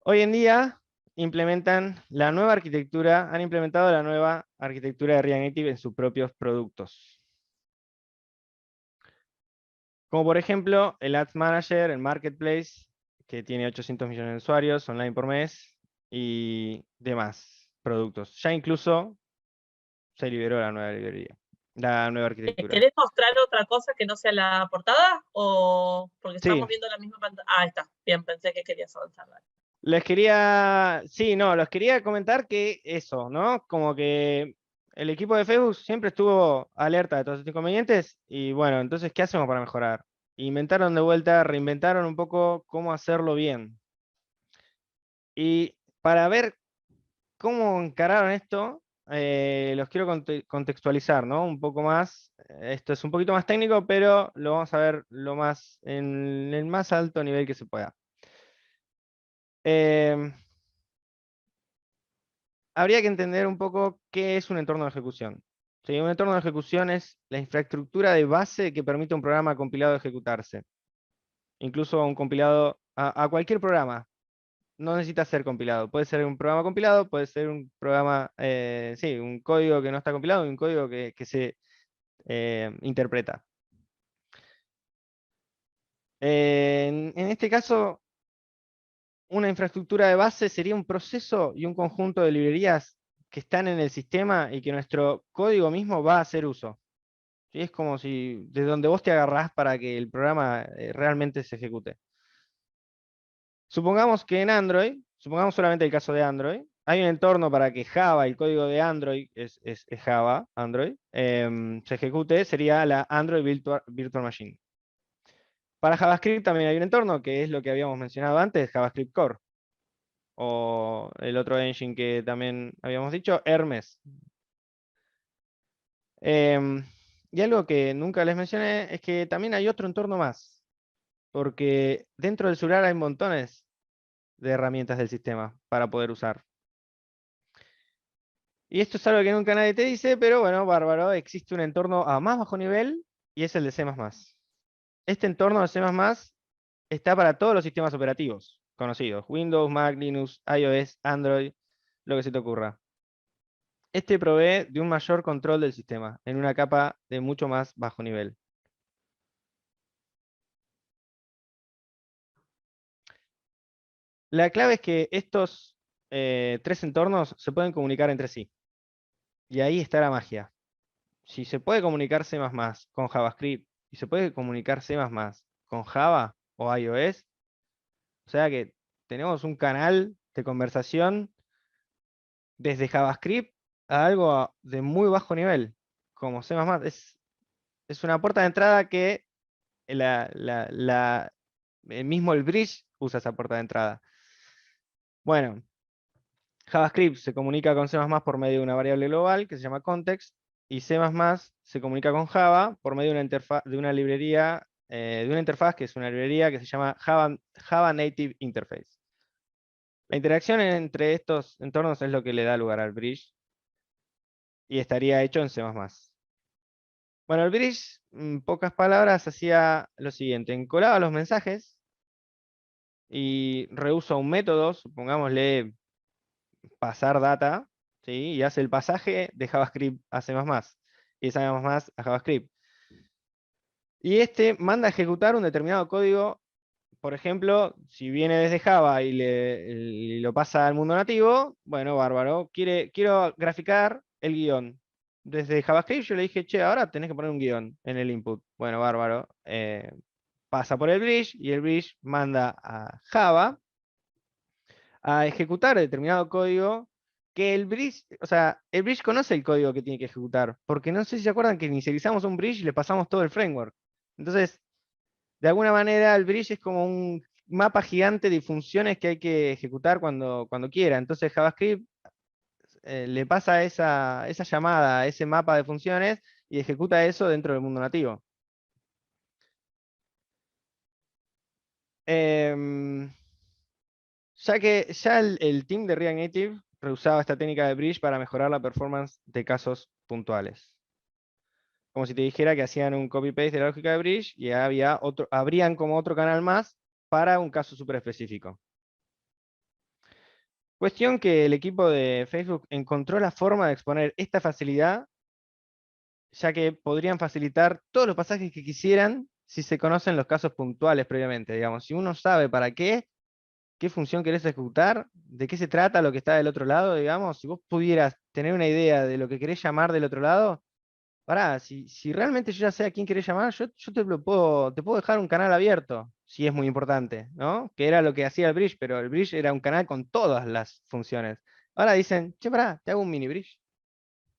Hoy en día implementan la nueva arquitectura, han implementado la nueva arquitectura de React Native en sus propios productos. Como por ejemplo el Ads Manager, el Marketplace, que tiene 800 millones de usuarios online por mes y demás productos. Ya incluso se liberó la nueva librería, la nueva arquitectura. ¿Querés mostrar otra cosa que no sea la portada? ¿O porque Sí, estamos viendo la misma pantalla? Ah, ahí está. Bien, pensé que querías avanzar. les quería comentar que eso, ¿no? Como que el equipo de Facebook siempre estuvo alerta de todos estos inconvenientes y bueno, entonces, ¿qué hacemos para mejorar? Inventaron de vuelta, reinventaron un poco cómo hacerlo bien. Y para ver cómo encararon esto, los quiero contextualizar, ¿no? Un poco más. Esto es un poquito más técnico, pero lo vamos a ver en el más alto nivel que se pueda. Em, Habría que entender un poco qué es un entorno de ejecución. ¿Sí? Un entorno de ejecución es la infraestructura de base que permite a un programa compilado ejecutarse. Incluso a un compilado, a cualquier programa. No necesita ser compilado. Puede ser un programa compilado, puede ser un programa, sí, un código que no está compilado y un código que se interpreta. En este caso, una infraestructura de base sería un proceso y un conjunto de librerías que están en el sistema y que nuestro código mismo va a hacer uso. ¿Sí? Es como si de donde vos te agarrás para que el programa realmente se ejecute. Supongamos que en Android, supongamos solamente el caso de Android, hay un entorno para que Java, el código de Android es Java, Android, se ejecute, sería la Android Virtual Machine. Para JavaScript también hay un entorno, que es lo que habíamos mencionado antes, JavaScript Core. O el otro engine que también habíamos dicho, Hermes. Em, y algo que nunca les mencioné es que también hay otro entorno más, porque dentro del celular hay montones de herramientas del sistema para poder usar. Y esto es algo que nunca nadie te dice, pero bueno, bárbaro, existe un entorno a más bajo nivel y es el de C++. Este entorno de C++ está para todos los sistemas operativos conocidos: Windows, Mac, Linux, iOS, Android, lo que se te ocurra. Este provee de un mayor control del sistema, en una capa de mucho más bajo nivel. La clave es que estos tres entornos se pueden comunicar entre sí. Y ahí está la magia. Si se puede comunicar C++ con JavaScript y se puede comunicar C++ con Java o iOS, o sea que tenemos un canal de conversación desde JavaScript a algo de muy bajo nivel, como C++. Es una puerta de entrada que mismo el bridge usa esa puerta de entrada. Bueno, JavaScript se comunica con C++ por medio de una variable global que se llama context, y C++ se comunica con Java por medio de una interfaz, de una librería, de una interfaz que es una librería que se llama Java Native Interface. La interacción entre estos entornos es lo que le da lugar al bridge y estaría hecho en C++. Bueno, el bridge, en pocas palabras, hacía lo siguiente: encolaba los mensajes y reusa un método, supongámosle pasar data, ¿sí? Y hace el pasaje de JavaScript a C++, y de C++ a JavaScript. Y este manda a ejecutar un determinado código. Por ejemplo, si viene desde Java y lo pasa al mundo nativo, bueno, bárbaro. Quiero graficar el guión. Desde JavaScript yo le dije, che, ahora tenés que poner un guión en el input. Bueno, bárbaro. Pasa por el bridge y el bridge manda a Java a ejecutar determinado código que el bridge, o sea, el bridge conoce el código que tiene que ejecutar, porque no sé si se acuerdan que inicializamos un bridge y le pasamos todo el framework. Entonces, de alguna manera, el bridge es como un mapa gigante de funciones que hay que ejecutar cuando quiera. Entonces, JavaScript le pasa esa llamada a ese mapa de funciones y ejecuta eso dentro del mundo nativo. Em, Ya que ya el team de React Native reusaba esta técnica de bridge para mejorar la performance de casos puntuales. Como si te dijera que hacían un copy-paste de la lógica de bridge y habrían como otro canal más para un caso súper específico. Cuestión que el equipo de Facebook encontró la forma de exponer esta facilidad, ya que podrían facilitar todos los pasajes que quisieran si se conocen los casos puntuales previamente. Digamos, si uno sabe para qué función querés ejecutar, de qué se trata lo que está del otro lado, digamos, si vos pudieras tener una idea de lo que querés llamar del otro lado, pará, si realmente yo ya sé a quién querés llamar, yo te puedo dejar un canal abierto, si es muy importante, ¿no? Que era lo que hacía el bridge, pero el bridge era un canal con todas las funciones. Ahora dicen, che, pará, te hago un mini bridge.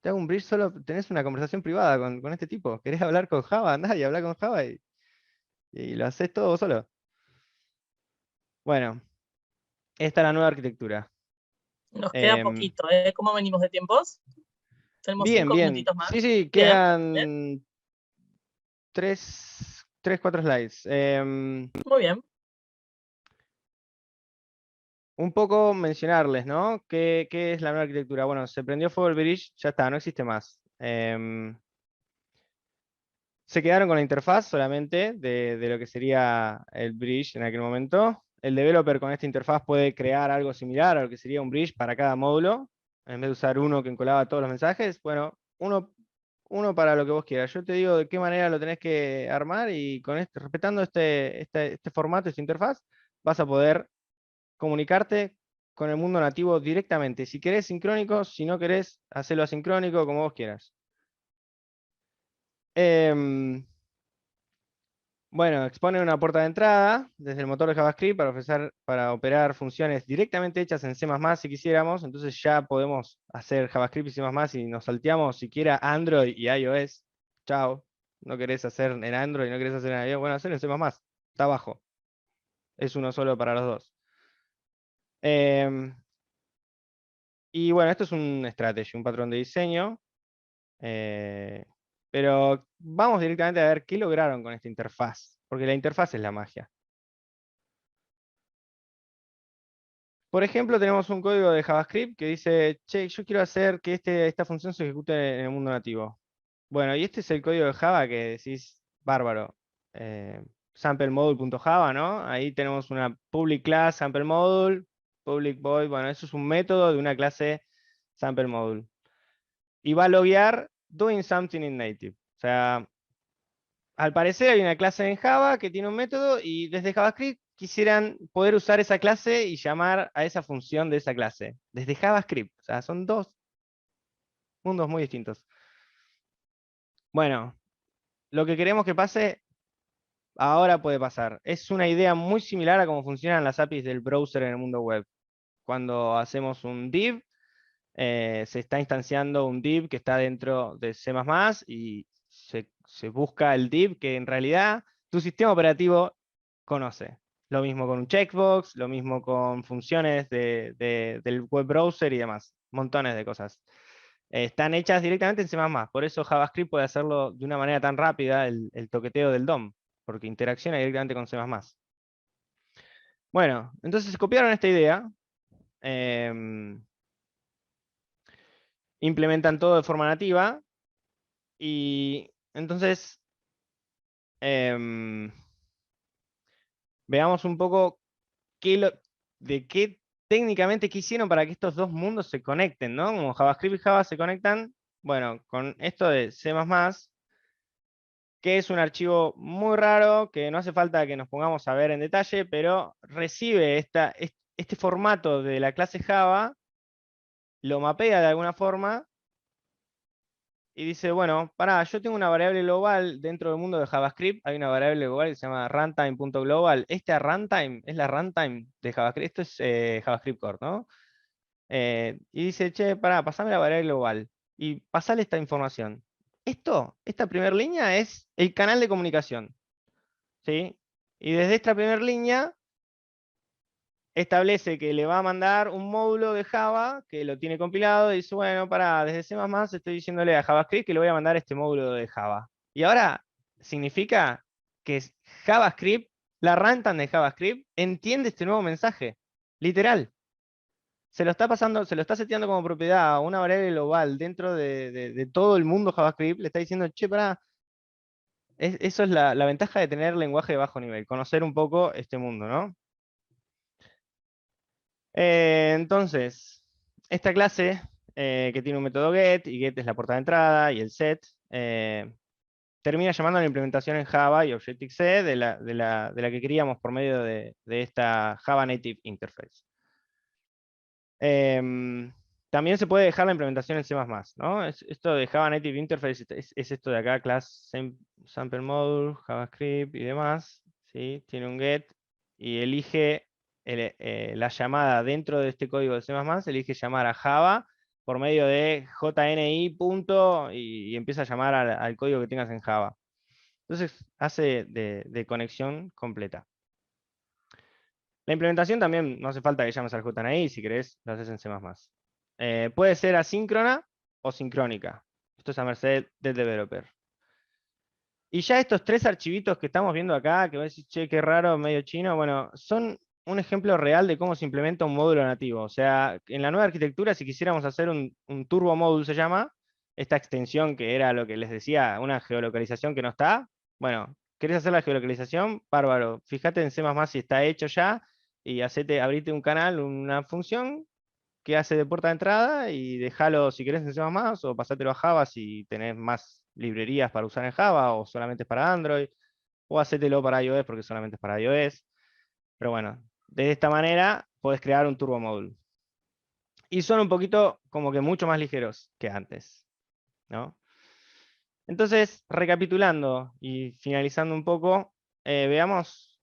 Te hago un bridge, solo tenés una conversación privada con este tipo. ¿Querés hablar con Java? Andá y hablar con Java y lo haces todo solo. Bueno, esta es la nueva arquitectura. Nos queda Em, poquito, ¿eh? ¿Cómo venimos de tiempos? Tenemos Bien, 5 bien. minutitos Sí, más. sí, Bien, bien, quedan cuatro slides. muy bien. Un poco mencionarles, ¿no? ¿Qué es la nueva arquitectura? Bueno, se prendió fuego el bridge, ya está, no existe más. Se quedaron con la interfaz solamente de lo que sería el bridge en aquel momento. El developer con esta interfaz puede crear algo similar a lo que sería un bridge para cada módulo. En vez de usar uno que encolaba todos los mensajes, bueno, uno para lo que vos quieras. Yo te digo de qué manera lo tenés que armar y respetando este formato, esta interfaz, vas a poder comunicarte con el mundo nativo directamente. Si querés sincrónico, si no querés, hacerlo asincrónico, como vos quieras. Em, bueno, expone una puerta de entrada desde el motor de JavaScript para operar funciones directamente hechas en C++ si quisiéramos. Entonces ya podemos hacer JavaScript y C++ y nos salteamos siquiera Android y iOS. Chao. No querés hacer en Android, no querés hacer en iOS. Bueno, hacer en C++. Está abajo. Es uno solo para los dos. Em, y bueno, esto es un strategy, un patrón de diseño. eh, pero vamos directamente a ver qué lograron con esta interfaz. Porque la interfaz es la magia. Por ejemplo, tenemos un código de JavaScript que dice, che, yo quiero hacer que esta función se ejecute en el mundo nativo. Bueno, y este es el código de Java que decís, bárbaro. SampleModule.java, ¿no? Ahí tenemos una public class SampleModule, public void, bueno, eso es un método de una clase SampleModule. y va a loguear doing something in native. O sea, al parecer hay una clase en Java que tiene un método y desde JavaScript quisieran poder usar esa clase y llamar a esa función de esa clase. Desde JavaScript. O sea, son dos mundos muy distintos. Bueno, lo que queremos que pase ahora puede pasar. Es una idea muy similar a cómo funcionan las APIs del browser en el mundo web. Cuando hacemos un div, se está instanciando un div que está dentro de C++ y se busca el div que en realidad tu sistema operativo conoce. Lo mismo con un checkbox, lo mismo con funciones del web browser y demás. Montones de cosas. Están hechas directamente en C++. Por eso JavaScript puede hacerlo de una manera tan rápida, el toqueteo del DOM, porque interacciona directamente con C++. Bueno, entonces se copiaron esta idea. Implementan todo de forma nativa y entonces em, veamos un poco de qué técnicamente qué hicieron para que estos dos mundos se conecten, ¿no? Como JavaScript y Java se conectan, bueno, con esto de C++, que es un archivo muy raro, que no hace falta que nos pongamos a ver en detalle, pero recibe este formato de la clase Java, lo mapea de alguna forma y dice, bueno, pará, yo tengo una variable global dentro del mundo de JavaScript, hay una variable global que se llama runtime.global. Esta runtime es la runtime de JavaScript, esto es JavaScript Core, ¿no? Y dice, che, pará, pasame la variable global y pasale esta información. Esta primera línea es el canal de comunicación, ¿sí? Y desde esta primera línea establece que le va a mandar un módulo de Java que lo tiene compilado y dice, bueno, desde C++ estoy diciéndole a JavaScript que le voy a mandar este módulo de Java. Y ahora significa que JavaScript, la runtime de JavaScript, entiende este nuevo mensaje. Literal. Se lo está pasando, se lo está seteando como propiedad a una variable global dentro de todo el mundo JavaScript. Le está diciendo, che, eso es la ventaja de tener lenguaje de bajo nivel, conocer un poco este mundo, ¿no? Entonces, esta clase que tiene un método get, y get es la puerta de entrada, y el set, termina llamando a la implementación en Java y Objective-C de la que queríamos por medio de esta Java Native Interface. También se puede dejar la implementación en C++, ¿no? Esto de Java Native Interface es esto de acá, class sample module, JavaScript y demás, ¿sí? Tiene un get y elige la llamada dentro de este código de C++, elige llamar a Java por medio de JNI punto y empieza a llamar al código que tengas en Java. Entonces hace de conexión completa. La implementación también no hace falta que llames al JNI, si querés, lo haces en C++. Puede ser asíncrona o sincrónica. Esto es a merced del developer. Y ya estos tres archivitos que estamos viendo acá, que vos decís, che, qué raro, medio chino, bueno, son un ejemplo real de cómo se implementa un módulo nativo. O sea, en la nueva arquitectura, si quisiéramos hacer un turbo módulo, se llama, esta extensión que era lo que les decía, una geolocalización que no está, bueno, ¿querés hacer la geolocalización? Bárbaro. Fíjate en C++ si está hecho ya y abrite un canal, una función que hace de puerta de entrada y déjalo si querés en C++ o pasátelo a Java si tenés más librerías para usar en Java o solamente es para Android, o hacételo para iOS porque solamente es para iOS. Pero bueno, de esta manera podés crear un turbo módulo. Y son un poquito como que mucho más ligeros que antes, ¿no? Entonces, recapitulando y finalizando un poco, veamos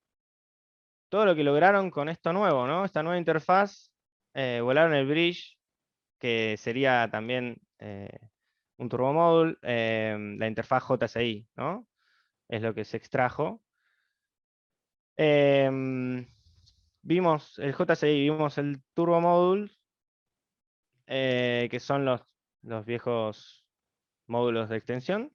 todo lo que lograron con esto nuevo, ¿no? Esta nueva interfaz, volaron el bridge, que sería también un turbo módulo, la interfaz JSI, ¿no? Es lo que se extrajo. Vimos el JSI, vimos el turbo módulo, que son los viejos módulos de extensión.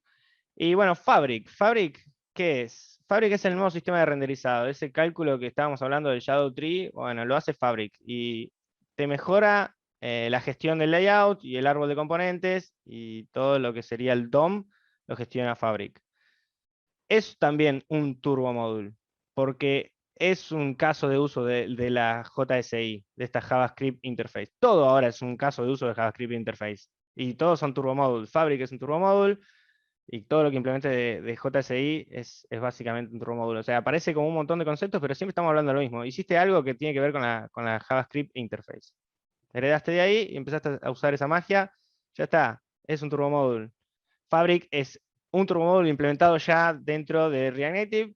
Y bueno, Fabric. Fabric, ¿qué es? Fabric es el nuevo sistema de renderizado. Ese cálculo que estábamos hablando del Shadow Tree, bueno, lo hace Fabric. Y te mejora la gestión del layout y el árbol de componentes y todo lo que sería el DOM, lo gestiona Fabric. Es también un turbo módulo, porque es un caso de uso de la JSI, de esta JavaScript Interface. Todo ahora es un caso de uso de JavaScript Interface. Y todos son turbo modules. Fabric es un turbo module y todo lo que implemente de JSI es básicamente un turbo module. O sea, aparece como un montón de conceptos, pero siempre estamos hablando de lo mismo. Hiciste algo que tiene que ver con la JavaScript interface. Heredaste de ahí y empezaste a usar esa magia. Ya está, es un turbo module. Fabric es un turbo module implementado ya dentro de React Native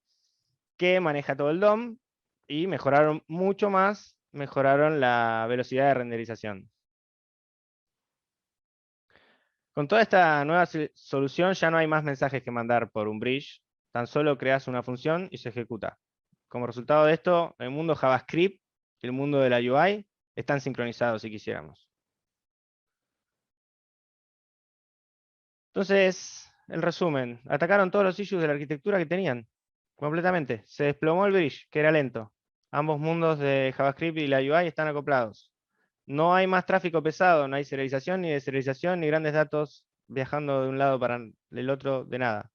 que maneja todo el DOM y mejoraron mucho más, mejoraron la velocidad de renderización. Con toda esta nueva solución ya no hay más mensajes que mandar por un bridge, tan solo creas una función y se ejecuta. Como resultado de esto, el mundo JavaScript y el mundo de la UI están sincronizados si quisiéramos. Entonces, el resumen, atacaron todos los issues de la arquitectura que tenían, completamente. Se desplomó el bridge, que era lento. Ambos mundos de JavaScript y la UI están acoplados. No hay más tráfico pesado, no hay serialización, ni deserialización, ni grandes datos viajando de un lado para el otro, de nada.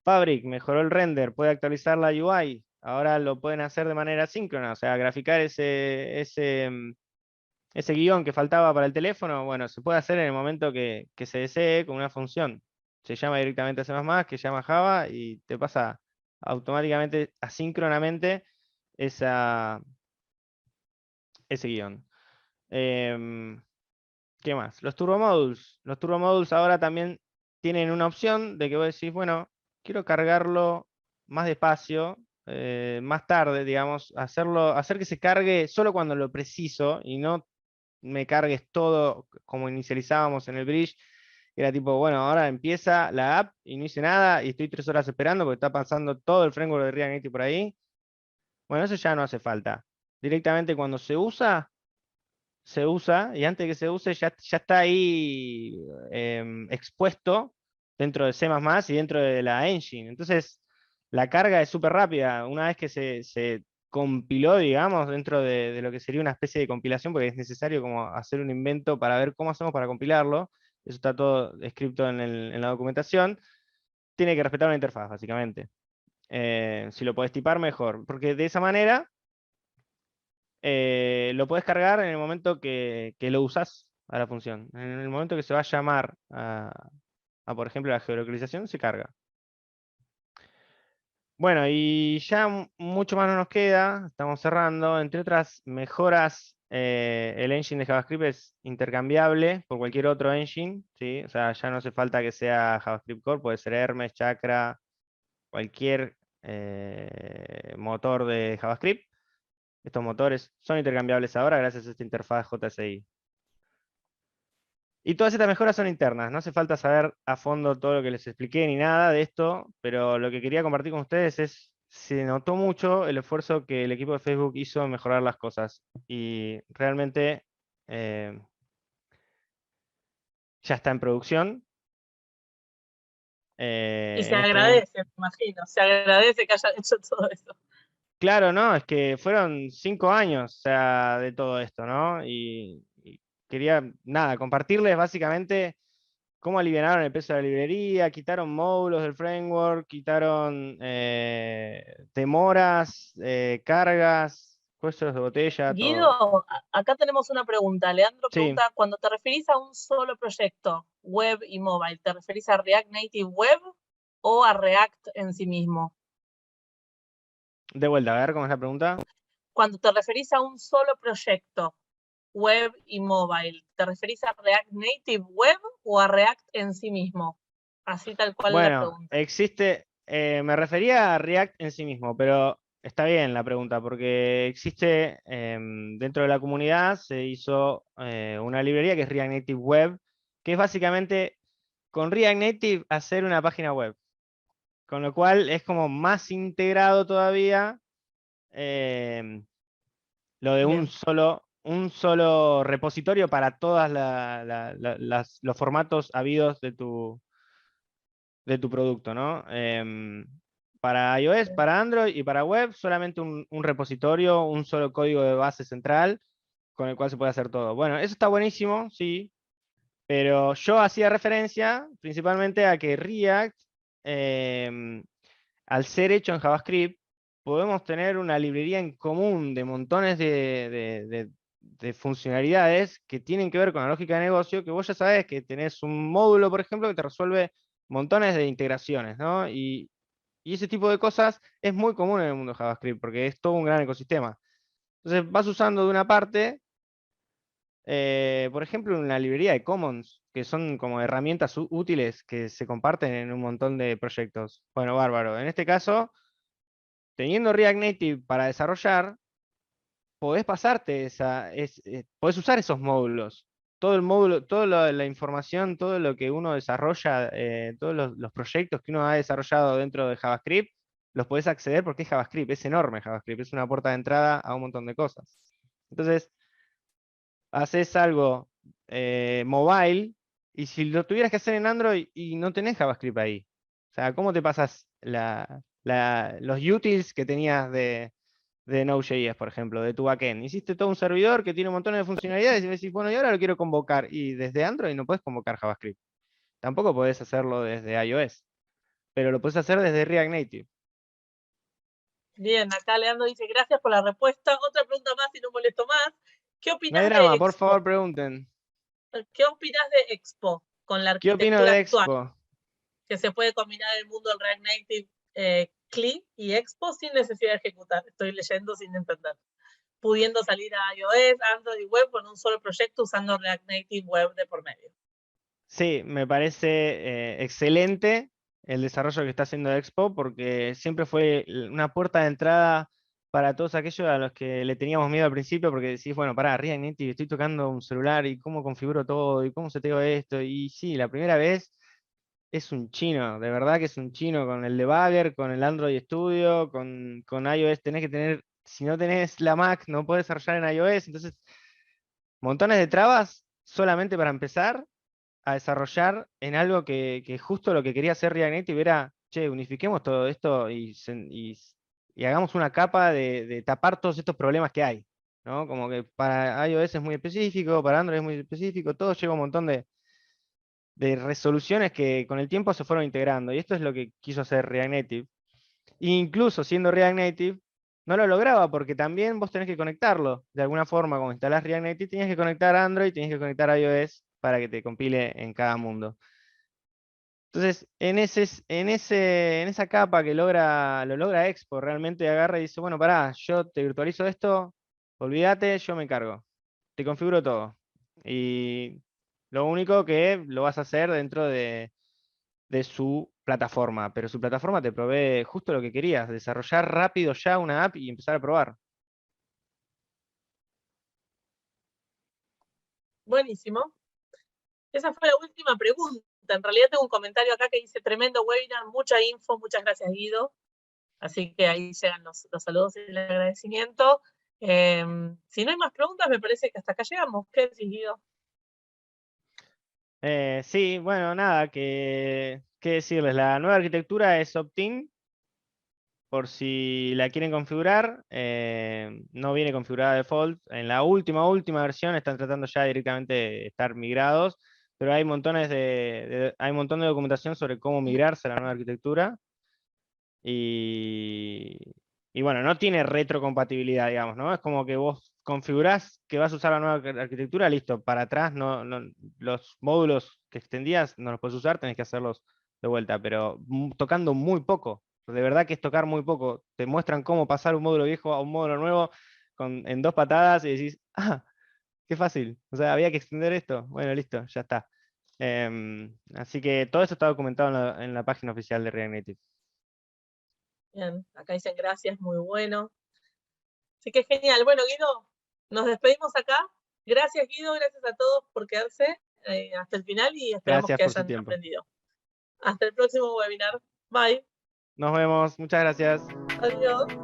Fabric mejoró el render, puede actualizar la UI. Ahora lo pueden hacer de manera síncrona, o sea, graficar ese guión que faltaba para el teléfono, bueno, se puede hacer en el momento que se desee con una función. Se llama directamente a C++, que llama Java, y te pasa automáticamente, asíncronamente, ese guión. ¿Qué más? Los turbo modules. Los turbo modules ahora también tienen una opción de que vos decís, bueno, quiero cargarlo más despacio, más tarde, digamos, hacer que se cargue solo cuando lo preciso y no me cargues todo como inicializábamos en el bridge. Era tipo, bueno, ahora empieza la app y no hice nada y estoy 3 horas esperando porque está pasando todo el framework de React Native por ahí. Bueno, eso ya no hace falta. Directamente cuando se usa y antes de que se use ya está ahí expuesto dentro de C++ y dentro de la engine. Entonces, la carga es súper rápida. Una vez que se compiló, digamos, dentro de lo que sería una especie de compilación, porque es necesario como hacer un invento para ver cómo hacemos para compilarlo. Eso está todo escrito en la documentación. Tiene que respetar una interfaz, básicamente. Si lo podés tipar, mejor. Porque de esa manera lo puedes cargar en el momento que lo usas a la función. En el momento que se va a llamar por ejemplo, la geolocalización, se carga. Bueno, y ya mucho más no nos queda, estamos cerrando. Entre otras mejoras, el engine de JavaScript es intercambiable por cualquier otro engine, ¿sí? O sea, ya no hace falta que sea JavaScript Core, puede ser Hermes, Chakra, cualquier motor de JavaScript. Estos motores son intercambiables ahora gracias a esta interfaz JSI. Y todas estas mejoras son internas, no hace falta saber a fondo todo lo que les expliqué ni nada de esto, pero lo que quería compartir con ustedes es, se notó mucho el esfuerzo que el equipo de Facebook hizo en mejorar las cosas. Y realmente ya está en producción. Y se En este momento, agradece, me imagino, se agradece que hayan hecho todo eso. claro, ¿no? Es que fueron 5 años, o sea, de todo esto, ¿no? Y quería, nada, compartirles básicamente cómo alivianaron el peso de la librería, quitaron módulos del framework, quitaron demoras, cargas, cuellos de botella, todo. Guido, acá tenemos una pregunta. Leandro Sí, pregunta, cuando te referís a un solo proyecto, web y mobile, ¿te referís a React Native Web o a React en sí mismo? de vuelta, a ver cómo es la pregunta. Cuando te referís a un solo proyecto, web y mobile, ¿te referís a React Native Web o a React en sí mismo? Así tal cual la Bueno, pregunta. existe, me refería a React en sí mismo, pero está bien la pregunta, porque existe dentro de la comunidad, se hizo una librería que es React Native Web, que es básicamente con React Native hacer una página web. Con lo cual es como más integrado todavía lo de Bien. un solo repositorio para todos los formatos habidos de tu producto, ¿no? Para iOS, para Android y para web, solamente un repositorio, un solo código de base central con el cual se puede hacer todo. Bueno, eso está buenísimo, sí, pero yo hacía referencia principalmente a que React al ser hecho en JavaScript, podemos tener una librería en común de montones de funcionalidades que tienen que ver con la lógica de negocio, que vos ya sabés que tenés un módulo, por ejemplo, que te resuelve montones de integraciones, ¿no? Y ese tipo de cosas es muy común en el mundo de JavaScript, porque es todo un gran ecosistema. Entonces vas usando de una parte, por ejemplo, una librería de Commons, que son como herramientas útiles que se comparten en un montón de proyectos. Bueno, bárbaro. En este caso, teniendo React Native para desarrollar, podés pasarte podés usar esos módulos. Todo el módulo, toda la información, todo lo que uno desarrolla, todos los proyectos que uno ha desarrollado dentro de JavaScript, los podés acceder porque es JavaScript, es enorme JavaScript, es una puerta de entrada a un montón de cosas. Entonces, haces algo mobile, y si lo tuvieras que hacer en Android y no tenés JavaScript ahí, o sea, ¿cómo te pasas los utils que tenías de Node.js, por ejemplo, de tu backend? Hiciste todo un servidor que tiene un montón de funcionalidades y decís, bueno, y ahora lo quiero convocar. Y desde Android no puedes convocar JavaScript. Tampoco podés hacerlo desde iOS, pero lo puedes hacer desde React Native. Bien, acá Leandro dice, gracias por la respuesta. Otra pregunta más y no molesto más. ¿Qué No hay opinas de drama, por Expo? favor, pregunten. ¿Qué opinas de Expo con la ¿Qué opino arquitectura de actual? Expo? Que se puede combinar el mundo del React Native CLI y Expo sin necesidad de ejecutar. Estoy leyendo sin entender. Pudiendo salir a iOS, Android y web con un solo proyecto usando React Native Web de por medio. Sí, me parece excelente el desarrollo que está haciendo Expo, porque siempre fue una puerta de entrada para todos aquellos a los que le teníamos miedo al principio, porque decís, bueno, pará, React Native, estoy tocando un celular y cómo configuro todo y cómo seteo esto. Y sí, la primera vez es un chino, de verdad que es un chino con el debugger, con el Android Studio, con iOS. Tenés que tener, si no tenés la Mac, no podés desarrollar en iOS. Entonces, montones de trabas solamente para empezar a desarrollar en algo que justo lo que quería hacer React Native era, che, unifiquemos todo esto y hagamos una capa de tapar todos estos problemas que hay, ¿no? Como que para iOS es muy específico, para Android es muy específico, todo lleva un montón de resoluciones que con el tiempo se fueron integrando, y esto es lo que quiso hacer React Native. E incluso siendo React Native, no lo lograba porque también vos tenés que conectarlo. De alguna forma, cuando instalás React Native, tienes que conectar Android, tienes que conectar iOS para que te compile en cada mundo. Entonces, en esa capa que lo logra Expo, realmente agarra y dice, bueno, pará, yo te virtualizo esto, olvídate, yo me encargo. Te configuro todo. Y lo único que lo vas a hacer dentro de su plataforma, pero su plataforma te provee justo lo que querías, desarrollar rápido ya una app y empezar a probar. Buenísimo. Esa fue la última pregunta. En realidad tengo un comentario acá que dice, tremendo webinar, mucha info, muchas gracias Guido. Así que ahí llegan los saludos y el agradecimiento. Si no hay más preguntas, me parece que hasta acá llegamos. ¿Qué decís, Guido? Sí, bueno, nada, qué decirles. La nueva arquitectura es opt-in, por si la quieren configurar. No viene configurada default. En la última versión están tratando ya directamente de estar migrados, pero hay hay un montón de documentación sobre cómo migrarse a la nueva arquitectura. Y bueno, no tiene retrocompatibilidad, digamos, ¿no? Es como que vos configurás que vas a usar la nueva arquitectura, listo, para atrás los módulos que extendías no los puedes usar, tenés que hacerlos de vuelta, pero tocando muy poco. De verdad que es tocar muy poco. Te muestran cómo pasar un módulo viejo a un módulo nuevo en 2 patadas y decís, ah, qué fácil. O sea, había que extender esto. Bueno, listo, ya está. Así que todo esto está documentado en la página oficial de React Native. Bien, acá dicen gracias, muy bueno. Así que genial. Bueno, Guido, nos despedimos acá. Gracias, Guido, gracias a todos por quedarse hasta el final y esperamos Gracias que por su hayan tiempo. aprendido. Hasta el próximo webinar. Bye. Nos vemos, muchas gracias. Adiós.